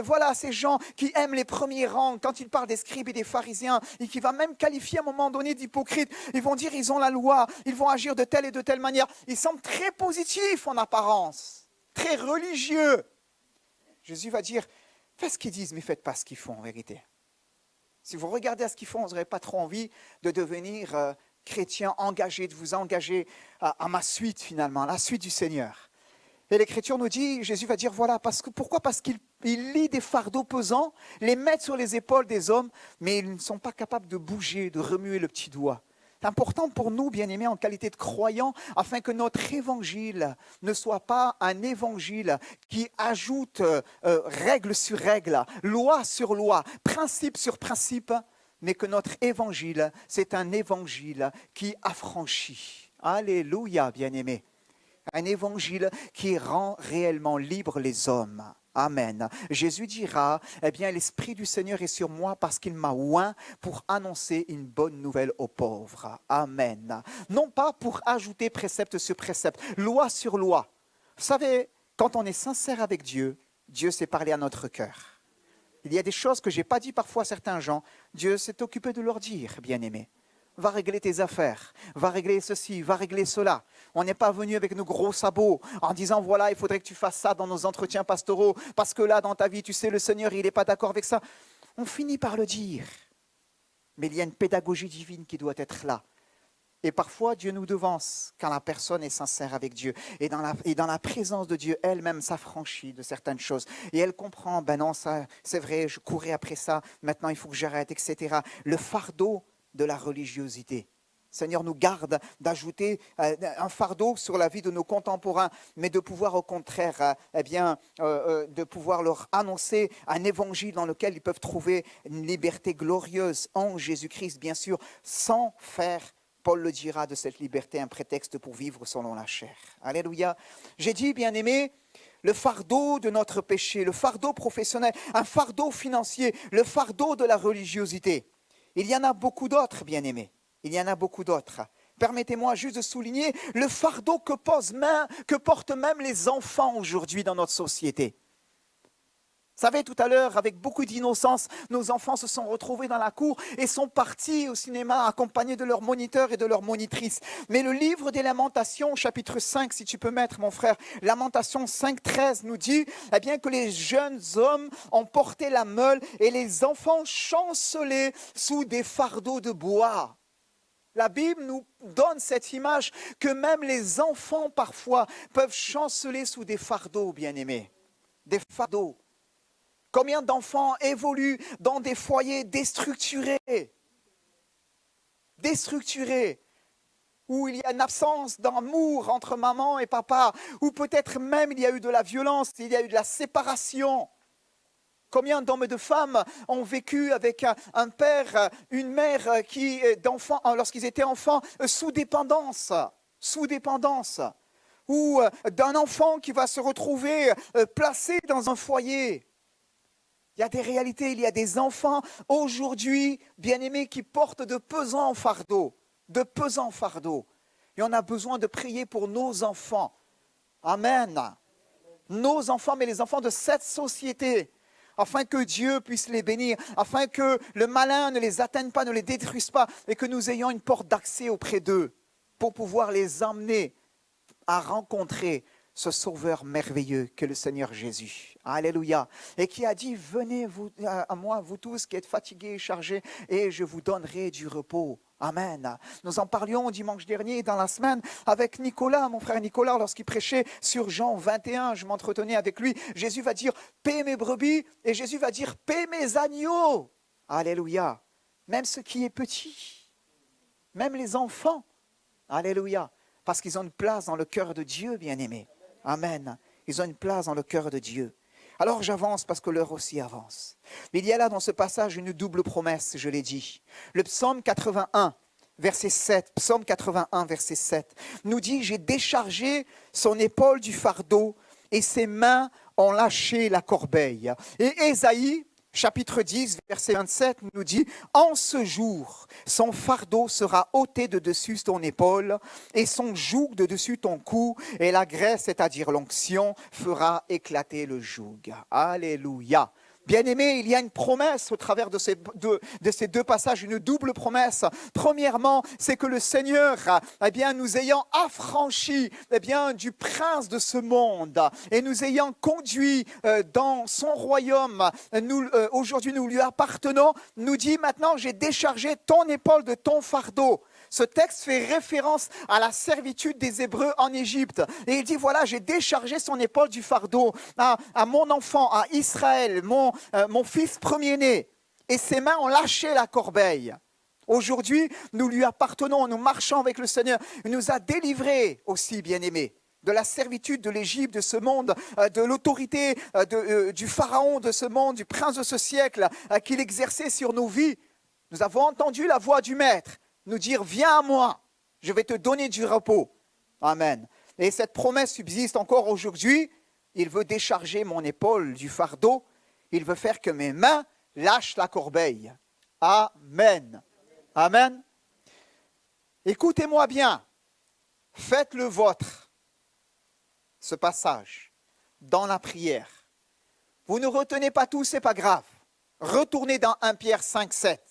Voilà ces gens qui aiment les premiers rangs. Quand ils parlent des scribes et des pharisiens, et qui va même qualifier à un moment donné d'hypocrites, ils vont dire ils ont la loi, ils vont agir de telle et de telle manière. Ils semblent très positifs en apparence, très religieux. Jésus va dire, faites ce qu'ils disent, mais faites pas ce qu'ils font en vérité. Si vous regardez à ce qu'ils font, vous n'aurez pas trop envie de devenir chrétien engagé, de vous engager à ma suite finalement, à la suite du Seigneur. Et l'Écriture nous dit, Jésus va dire, voilà, pourquoi ? Parce qu'il lie des fardeaux pesants, les mettent sur les épaules des hommes, mais ils ne sont pas capables de bouger, de remuer le petit doigt. C'est important pour nous, bien-aimés, en qualité de croyants, afin que notre évangile ne soit pas un évangile qui ajoute règle sur règle, loi sur loi, principe sur principe, mais que notre évangile, c'est un évangile qui affranchit. Alléluia, bien-aimés. Un évangile qui rend réellement libres les hommes. Amen. Jésus dira, eh bien, l'Esprit du Seigneur est sur moi parce qu'il m'a oint pour annoncer une bonne nouvelle aux pauvres. Amen. Non pas pour ajouter précepte sur précepte, loi sur loi. Vous savez, quand on est sincère avec Dieu, Dieu sait parler à notre cœur. Il y a des choses que je n'ai pas dit parfois à certains gens, Dieu s'est occupé de leur dire, bien-aimé. Va régler tes affaires, va régler ceci, va régler cela. On n'est pas venu avec nos gros sabots en disant, voilà, il faudrait que tu fasses ça dans nos entretiens pastoraux, parce que là, dans ta vie, tu sais, le Seigneur, il n'est pas d'accord avec ça. On finit par le dire. Mais il y a une pédagogie divine qui doit être là. Et parfois, Dieu nous devance quand la personne est sincère avec Dieu. Et dans la présence de Dieu, elle-même s'affranchit de certaines choses. Et elle comprend, ben non, ça, c'est vrai, je courais après ça, maintenant il faut que j'arrête, etc. Le fardeau de la religiosité. Seigneur nous garde d'ajouter un fardeau sur la vie de nos contemporains, mais de pouvoir au contraire, de pouvoir leur annoncer un évangile dans lequel ils peuvent trouver une liberté glorieuse en Jésus-Christ, bien sûr, sans faire, Paul le dira, de cette liberté un prétexte pour vivre selon la chair. Alléluia. J'ai dit, bien-aimés, le fardeau de notre péché, le fardeau professionnel, un fardeau financier, le fardeau de la religiosité. Il y en a beaucoup d'autres, bien-aimés. Il y en a beaucoup d'autres. Permettez-moi juste de souligner le fardeau que portent même les enfants aujourd'hui dans notre société. Vous savez, tout à l'heure, avec beaucoup d'innocence, nos enfants se sont retrouvés dans la cour et sont partis au cinéma accompagnés de leurs moniteurs et de leurs monitrices. Mais le livre des Lamentations, chapitre 5, si tu peux mettre, mon frère, Lamentations 5, 13, nous dit eh bien, que les jeunes hommes ont porté la meule et les enfants chancelaient sous des fardeaux de bois. La Bible nous donne cette image que même les enfants, parfois, peuvent chanceler sous des fardeaux, bien-aimés. Des fardeaux. Combien d'enfants évoluent dans des foyers déstructurés, où il y a une absence d'amour entre maman et papa, où peut-être même il y a eu de la violence, il y a eu de la séparation. Combien d'hommes et de femmes ont vécu avec un père, une mère d'enfants, lorsqu'ils étaient enfants, sous dépendance, ou d'un enfant qui va se retrouver placé dans un foyer. Il y a des réalités, il y a des enfants aujourd'hui, bien-aimés, qui portent de pesants fardeaux. Et on a besoin de prier pour nos enfants. Amen. Nos enfants, mais les enfants de cette société, afin que Dieu puisse les bénir, afin que le malin ne les atteigne pas, ne les détruise pas, et que nous ayons une porte d'accès auprès d'eux pour pouvoir les emmener à rencontrer ce sauveur merveilleux que le Seigneur Jésus. Alléluia. Et qui a dit, venez à moi, vous tous qui êtes fatigués et chargés, et je vous donnerai du repos. Amen. Nous en parlions dimanche dernier dans la semaine avec Nicolas, mon frère Nicolas, lorsqu'il prêchait sur Jean 21, je m'entretenais avec lui. Jésus va dire, paix mes brebis, et Jésus va dire, paix mes agneaux. Alléluia. Même ce qui est petit, même les enfants. Alléluia. Parce qu'ils ont une place dans le cœur de Dieu, bien-aimés. Amen. Ils ont une place dans le cœur de Dieu. Alors j'avance parce que l'heure aussi avance. Mais il y a là dans ce passage une double promesse, je l'ai dit. Le psaume 81, verset 7, psaume 81, verset 7, nous dit « J'ai déchargé son épaule du fardeau et ses mains ont lâché la corbeille. » Et Ésaïe, chapitre 10, verset 27 nous dit « En ce jour, son fardeau sera ôté de dessus ton épaule et son joug de dessus ton cou et la graisse, c'est-à-dire l'onction, fera éclater le joug. » Alléluia. Bien-aimés, il y a une promesse au travers de ces deux passages, une double promesse. Premièrement, c'est que le Seigneur, nous ayant affranchis du prince de ce monde et nous ayant conduits dans son royaume, aujourd'hui nous lui appartenons, nous dit maintenant j'ai déchargé ton épaule de ton fardeau. Ce texte fait référence à la servitude des Hébreux en Égypte. Et il dit, voilà, j'ai déchargé son épaule du fardeau à mon enfant, à Israël, mon fils premier-né. Et ses mains ont lâché la corbeille. Aujourd'hui, nous lui appartenons, nous marchons avec le Seigneur. Il nous a délivrés aussi, bien-aimés, de la servitude de l'Égypte, de ce monde, de l'autorité du pharaon de ce monde, du prince de ce siècle qu'il exerçait sur nos vies. Nous avons entendu la voix du Maître nous dire, viens à moi, je vais te donner du repos. Amen. Et cette promesse subsiste encore aujourd'hui. Il veut décharger mon épaule du fardeau. Il veut faire que mes mains lâchent la corbeille. Amen. Amen. Écoutez-moi bien. Faites le vôtre, ce passage, dans la prière. Vous ne retenez pas tout, ce n'est pas grave. Retournez dans 1 Pierre 5, 7.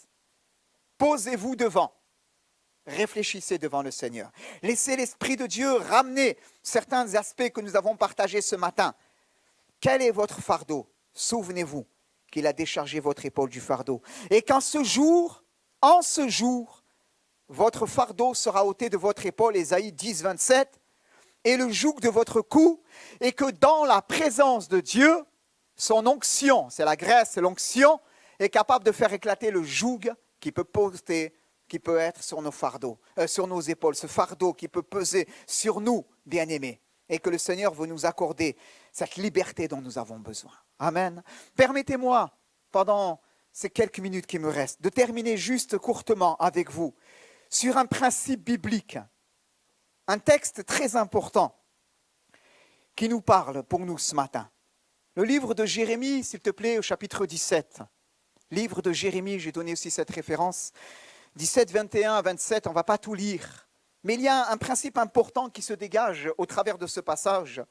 Posez-vous devant. Réfléchissez devant le Seigneur. Laissez l'Esprit de Dieu ramener certains aspects que nous avons partagés ce matin. Quel est votre fardeau? Souvenez-vous qu'il a déchargé votre épaule du fardeau. Et qu'en ce jour, votre fardeau sera ôté de votre épaule, Ésaïe 10, 27, et le joug de votre cou, et que dans la présence de Dieu, son onction, c'est la graisse, c'est l'onction, est capable de faire éclater le joug qui peut être sur nos fardeaux, sur nos épaules, ce fardeau qui peut peser sur nous, bien-aimés, et que le Seigneur veut nous accorder cette liberté dont nous avons besoin. Amen. Permettez-moi, pendant ces quelques minutes qui me restent, de terminer juste courtement avec vous sur un principe biblique, un texte très important qui nous parle pour nous ce matin. Le livre de Jérémie, s'il te plaît, au chapitre 17. Livre de Jérémie, j'ai donné aussi cette référence. 17, 21 à 27, on ne va pas tout lire. Mais il y a un principe important qui se dégage au travers de ce passage.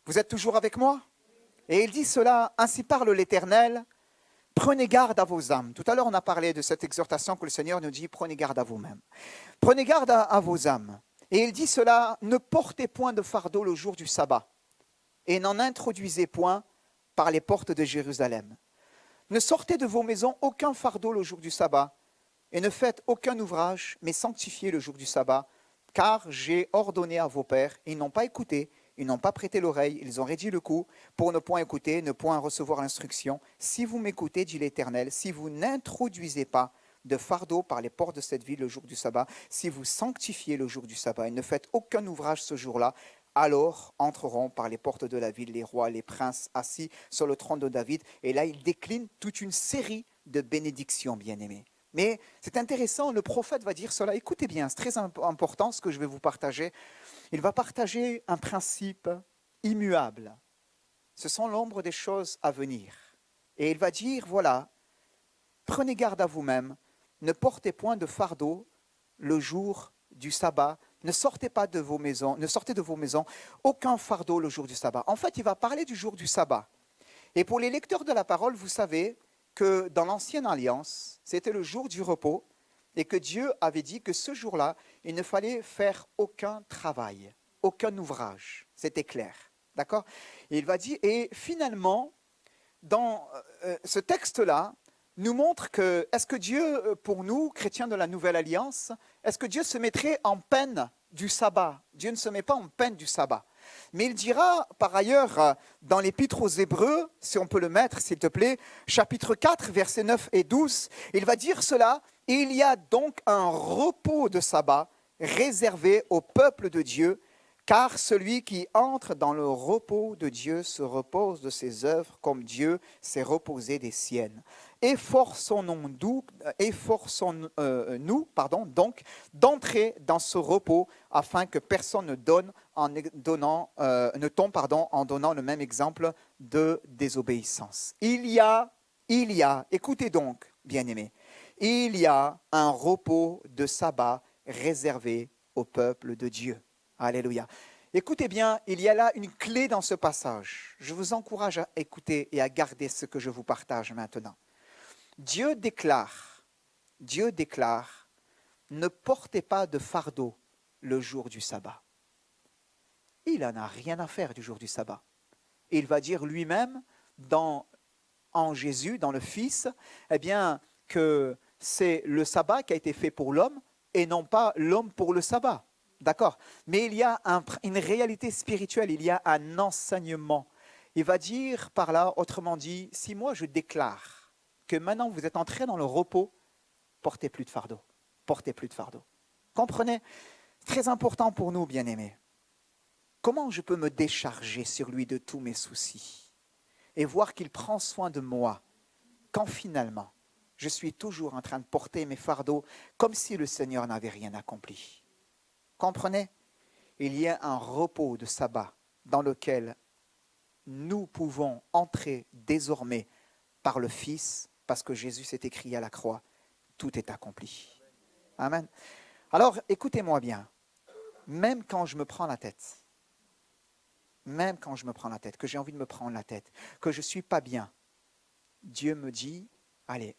Vous êtes toujours avec moi? Et il dit cela, ainsi parle l'Éternel, prenez garde à vos âmes. Tout à l'heure, on a parlé de cette exhortation que le Seigneur nous dit, prenez garde à vous-même. Prenez garde à vos âmes. Et il dit cela, ne portez point de fardeau le jour du sabbat, et n'en introduisez point par les portes de Jérusalem. Ne sortez de vos maisons aucun fardeau le jour du sabbat, et ne faites aucun ouvrage, mais sanctifiez le jour du sabbat, car j'ai ordonné à vos pères, ils n'ont pas écouté, ils n'ont pas prêté l'oreille, ils ont réduit le cou, pour ne point écouter, ne point recevoir l'instruction. Si vous m'écoutez, dit l'Éternel, si vous n'introduisez pas de fardeau par les portes de cette ville le jour du sabbat, si vous sanctifiez le jour du sabbat, et ne faites aucun ouvrage ce jour-là, alors entreront par les portes de la ville les rois, les princes assis sur le trône de David. Et là, il décline toute une série de bénédictions, bien-aimés. Mais c'est intéressant, le prophète va dire cela. Écoutez bien, c'est très important ce que je vais vous partager. Il va partager un principe immuable. Ce sont l'ombre des choses à venir. Et il va dire, voilà, prenez garde à vous-même, ne portez point de fardeau le jour du sabbat, ne sortez pas de vos maisons, ne sortez de vos maisons aucun fardeau le jour du sabbat. En fait, il va parler du jour du sabbat. Et pour les lecteurs de la parole, vous savez que dans l'Ancienne Alliance, c'était le jour du repos et que Dieu avait dit que ce jour-là, il ne fallait faire aucun travail, aucun ouvrage. C'était clair. D'accord? Et il va dire, et finalement, dans ce texte-là, nous montre que, est-ce que Dieu, pour nous, chrétiens de la Nouvelle Alliance, est-ce que Dieu se mettrait en peine du sabbat? Dieu ne se met pas en peine du sabbat. Mais il dira, par ailleurs, dans l'Épître aux Hébreux, si on peut le mettre, s'il te plaît, chapitre 4, versets 9 et 12, il va dire cela, « Il y a donc un repos de sabbat réservé au peuple de Dieu, car celui qui entre dans le repos de Dieu se repose de ses œuvres comme Dieu s'est reposé des siennes. Efforçons-nous donc d'entrer dans ce repos afin que personne ne tombe en donnant le même exemple de désobéissance. Il y a il y a, écoutez donc, bien-aimés, il y a un repos de sabbat réservé au peuple de Dieu. Alléluia. Écoutez bien, il y a là une clé dans ce passage. Je vous encourage à écouter et à garder ce que je vous partage maintenant. Dieu déclare, ne portez pas de fardeau le jour du sabbat. Il n'en a rien à faire du jour du sabbat. Il va dire lui-même en Jésus, dans le Fils, eh bien, que c'est le sabbat qui a été fait pour l'homme et non pas l'homme pour le sabbat. D'accord? Mais il y a une réalité spirituelle, il y a un enseignement. Il va dire par là, autrement dit, si moi je déclare que maintenant vous êtes entrés dans le repos, portez plus de fardeau. Portez plus de fardeau. Comprenez? Très important pour nous, bien-aimés. Comment je peux me décharger sur lui de tous mes soucis et voir qu'il prend soin de moi quand finalement je suis toujours en train de porter mes fardeaux comme si le Seigneur n'avait rien accompli. Comprenez? Il y a un repos de sabbat dans lequel nous pouvons entrer désormais par le Fils parce que Jésus s'est écrit à la croix. Tout est accompli. Amen. Alors, écoutez-moi bien. Même quand je me prends la tête, que j'ai envie de me prendre la tête, que je ne suis pas bien, Dieu me dit, allez,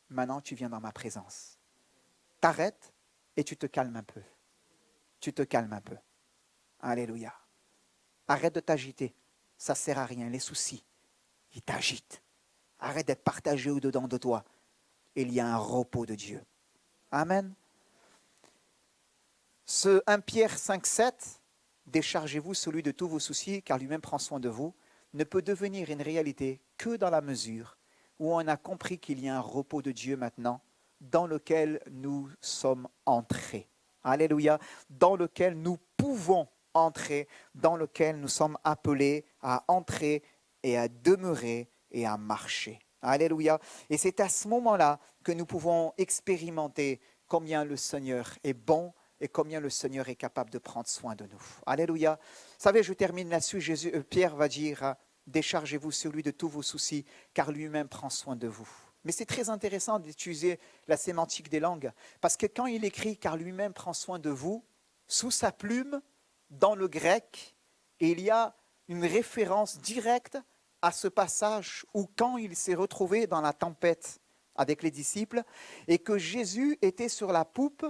maintenant tu viens dans ma présence. T'arrêtes et tu te calmes un peu. Tu te calmes un peu. Alléluia. Arrête de t'agiter. Ça ne sert à rien. Les soucis, ils t'agitent. Arrête d'être partagé au-dedans de toi. Il y a un repos de Dieu. Amen. Ce 1 Pierre 5,7, déchargez-vous celui de tous vos soucis, car lui-même prend soin de vous, ne peut devenir une réalité que dans la mesure où on a compris qu'il y a un repos de Dieu maintenant, dans lequel nous sommes entrés. Alléluia. Dans lequel nous pouvons entrer, dans lequel nous sommes appelés à entrer et à demeurer et à marcher. Alléluia. Et c'est à ce moment-là que nous pouvons expérimenter combien le Seigneur est bon et combien le Seigneur est capable de prendre soin de nous. Alléluia. Vous savez, je termine là-dessus. Pierre va dire, déchargez-vous sur lui de tous vos soucis, car lui-même prend soin de vous. Mais c'est très intéressant d'utiliser la sémantique des langues, parce que quand il écrit « car lui-même prend soin de vous », sous sa plume, dans le grec, il y a une référence directe à ce passage où quand il s'est retrouvé dans la tempête avec les disciples et que Jésus était sur la poupe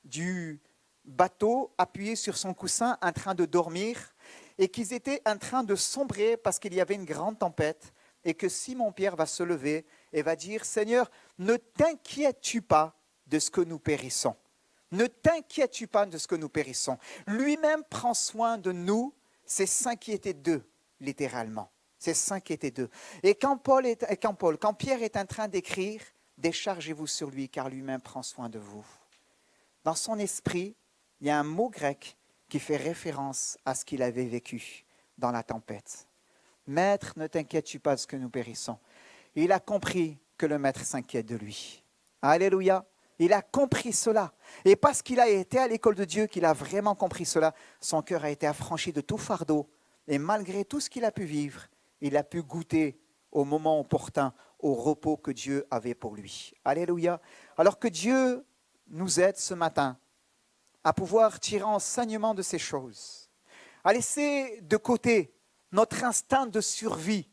du bateau, appuyé sur son coussin, en train de dormir, et qu'ils étaient en train de sombrer parce qu'il y avait une grande tempête, et que Simon-Pierre va se lever et va dire, Seigneur, ne t'inquiètes-tu pas de ce que nous périssons. Ne t'inquiètes-tu pas de ce que nous périssons. Lui-même prend soin de nous, c'est s'inquiéter d'eux, littéralement. C'est s'inquiéter d'eux. Et quand Pierre est en train d'écrire, déchargez-vous sur lui, car lui-même prend soin de vous. Dans son esprit, il y a un mot grec qui fait référence à ce qu'il avait vécu dans la tempête. Maître, ne t'inquiètes-tu pas de ce que nous périssons. Il a compris que le maître s'inquiète de lui. Alléluia. Il a compris cela. Et parce qu'il a été à l'école de Dieu, qu'il a vraiment compris cela, son cœur a été affranchi de tout fardeau. Et malgré tout ce qu'il a pu vivre, il a pu goûter au moment opportun au repos que Dieu avait pour lui. Alléluia. Alors que Dieu nous aide ce matin à pouvoir tirer enseignement de ces choses, à laisser de côté notre instinct de survie,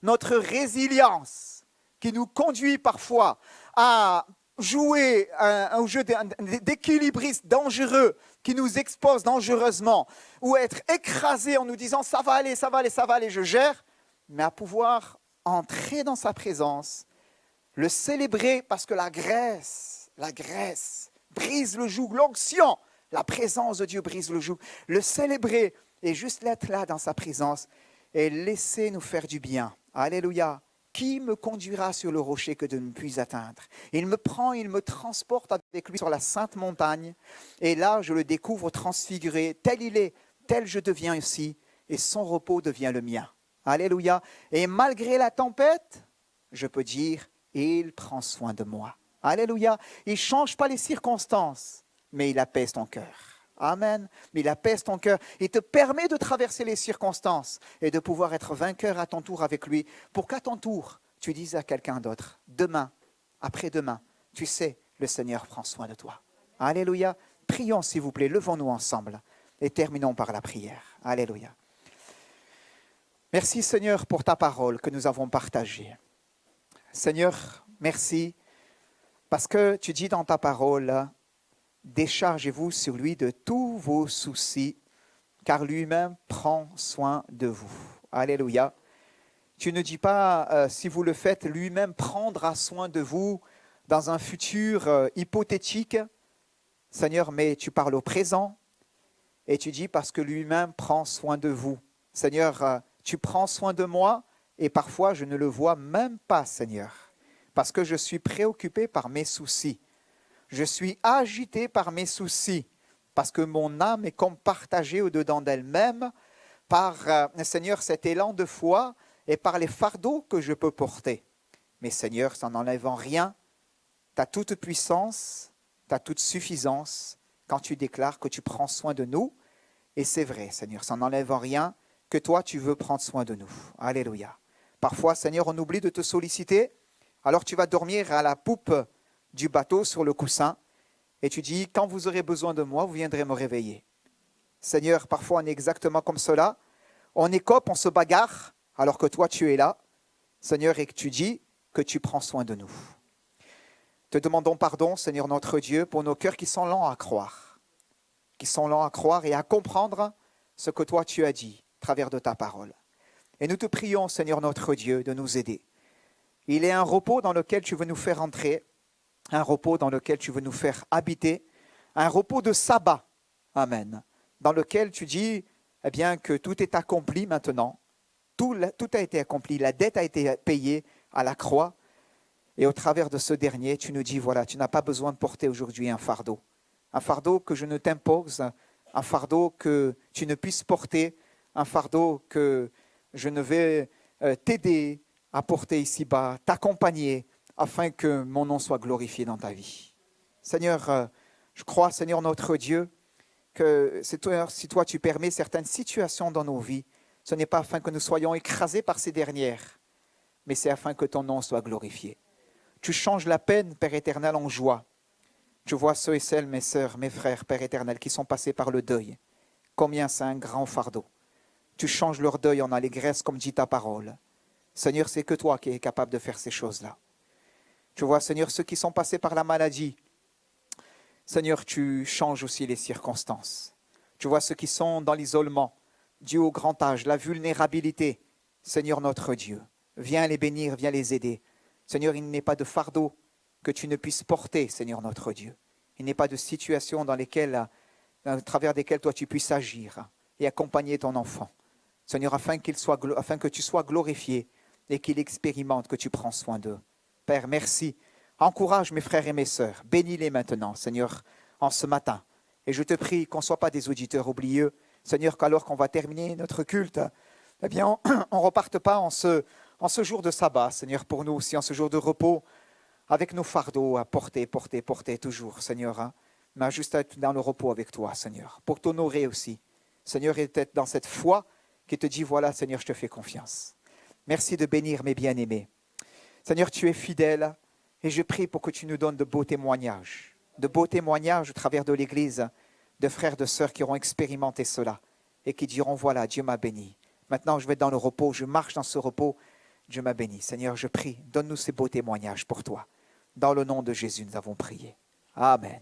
notre résilience qui nous conduit parfois à jouer un jeu d'équilibriste dangereux qui nous expose dangereusement ou être écrasé en nous disant ça va aller, je gère, mais à pouvoir entrer dans sa présence, le célébrer parce que la graisse brise le joug, l'onction, la présence de Dieu brise le joug, le célébrer et juste l'être là dans sa présence et laisser nous faire du bien. Alléluia. Qui me conduira sur le rocher que je ne puis atteindre? Il me prend, il me transporte avec lui sur la sainte montagne. Et là, je le découvre transfiguré. Tel il est, tel je deviens aussi. Et son repos devient le mien. Alléluia. Et malgré la tempête, je peux dire, il prend soin de moi. Alléluia. Il ne change pas les circonstances, mais il apaise ton cœur. Amen. Mais il apaise ton cœur. Il te permet de traverser les circonstances et de pouvoir être vainqueur à ton tour avec lui pour qu'à ton tour, tu dises à quelqu'un d'autre, demain, après-demain, tu sais, le Seigneur prend soin de toi. Alléluia. Prions s'il vous plaît, levons-nous ensemble et terminons par la prière. Alléluia. Merci Seigneur pour ta parole que nous avons partagée. Seigneur, merci parce que tu dis dans ta parole, déchargez-vous sur lui de tous vos soucis, car lui-même prend soin de vous. Alléluia. Tu ne dis pas, si vous le faites, lui-même prendra soin de vous dans un futur hypothétique, Seigneur, mais tu parles au présent et tu dis parce que lui-même prend soin de vous. Seigneur, tu prends soin de moi et parfois je ne le vois même pas, Seigneur, parce que je suis préoccupé par mes soucis. Je suis agité par mes soucis parce que mon âme est comme partagée au-dedans d'elle-même par, Seigneur, cet élan de foi et par les fardeaux que je peux porter. Mais Seigneur, ça n'enlève en rien ta toute puissance, ta toute suffisance quand tu déclares que tu prends soin de nous. Et c'est vrai, Seigneur, ça n'enlève en rien que toi, tu veux prendre soin de nous. Alléluia. Parfois, Seigneur, on oublie de te solliciter, alors tu vas dormir à la poupe du bateau sur le coussin et tu dis, quand vous aurez besoin de moi, vous viendrez me réveiller. Seigneur, parfois on est exactement comme cela. On écope, on se bagarre, alors que toi, tu es là, Seigneur, et que tu dis que tu prends soin de nous. Te demandons pardon, Seigneur notre Dieu, pour nos cœurs qui sont lents à croire et à comprendre ce que toi tu as dit à travers de ta parole. Et nous te prions, Seigneur notre Dieu, de nous aider. Il est un repos dans lequel tu veux nous faire entrer, un repos dans lequel tu veux nous faire habiter, un repos de sabbat, amen, dans lequel tu dis eh bien, que tout est accompli maintenant, tout a été accompli, la dette a été payée à la croix. Et au travers de ce dernier, tu nous dis, voilà, tu n'as pas besoin de porter aujourd'hui un fardeau que je ne t'impose, un fardeau que tu ne puisses porter, un fardeau que je ne vais t'aider à porter ici-bas, t'accompagner, afin que mon nom soit glorifié dans ta vie. Seigneur, je crois, Seigneur notre Dieu, que si toi tu permets certaines situations dans nos vies, ce n'est pas afin que nous soyons écrasés par ces dernières, mais c'est afin que ton nom soit glorifié. Tu changes la peine, Père éternel, en joie. Tu vois ceux et celles, mes sœurs, mes frères, Père éternel, qui sont passés par le deuil. Combien c'est un grand fardeau. Tu changes leur deuil en allégresse, comme dit ta parole. Seigneur, c'est que toi qui es capable de faire ces choses-là. Tu vois, Seigneur, ceux qui sont passés par la maladie. Seigneur, tu changes aussi les circonstances. Tu vois ceux qui sont dans l'isolement, dû au grand âge, la vulnérabilité. Seigneur notre Dieu, viens les bénir, viens les aider. Seigneur, il n'est pas de fardeau que tu ne puisses porter, Seigneur notre Dieu. Il n'est pas de situation à travers desquelles toi tu puisses agir et accompagner ton enfant. Seigneur, afin que tu sois glorifié et qu'il expérimente que tu prends soin d'eux. Père, merci. Encourage mes frères et mes sœurs. Bénis-les maintenant, Seigneur, en ce matin. Et je te prie qu'on ne soit pas des auditeurs oublieux. Seigneur, qu'alors qu'on va terminer notre culte, eh bien, on ne reparte pas en ce jour de sabbat, Seigneur, pour nous aussi, en ce jour de repos, avec nos fardeaux à porter toujours, Seigneur, hein, mais juste être dans le repos avec toi, Seigneur, pour t'honorer aussi, Seigneur, et être dans cette foi qui te dit, voilà, Seigneur, je te fais confiance. Merci de bénir mes bien-aimés. Seigneur, tu es fidèle, et je prie pour que tu nous donnes de beaux témoignages au travers de l'Église, de frères, de sœurs qui auront expérimenté cela, et qui diront, voilà, Dieu m'a béni. Maintenant, je vais dans le repos, je marche dans ce repos, Dieu m'a béni. Seigneur, je prie, donne-nous ces beaux témoignages pour toi. Dans le nom de Jésus, nous avons prié. Amen.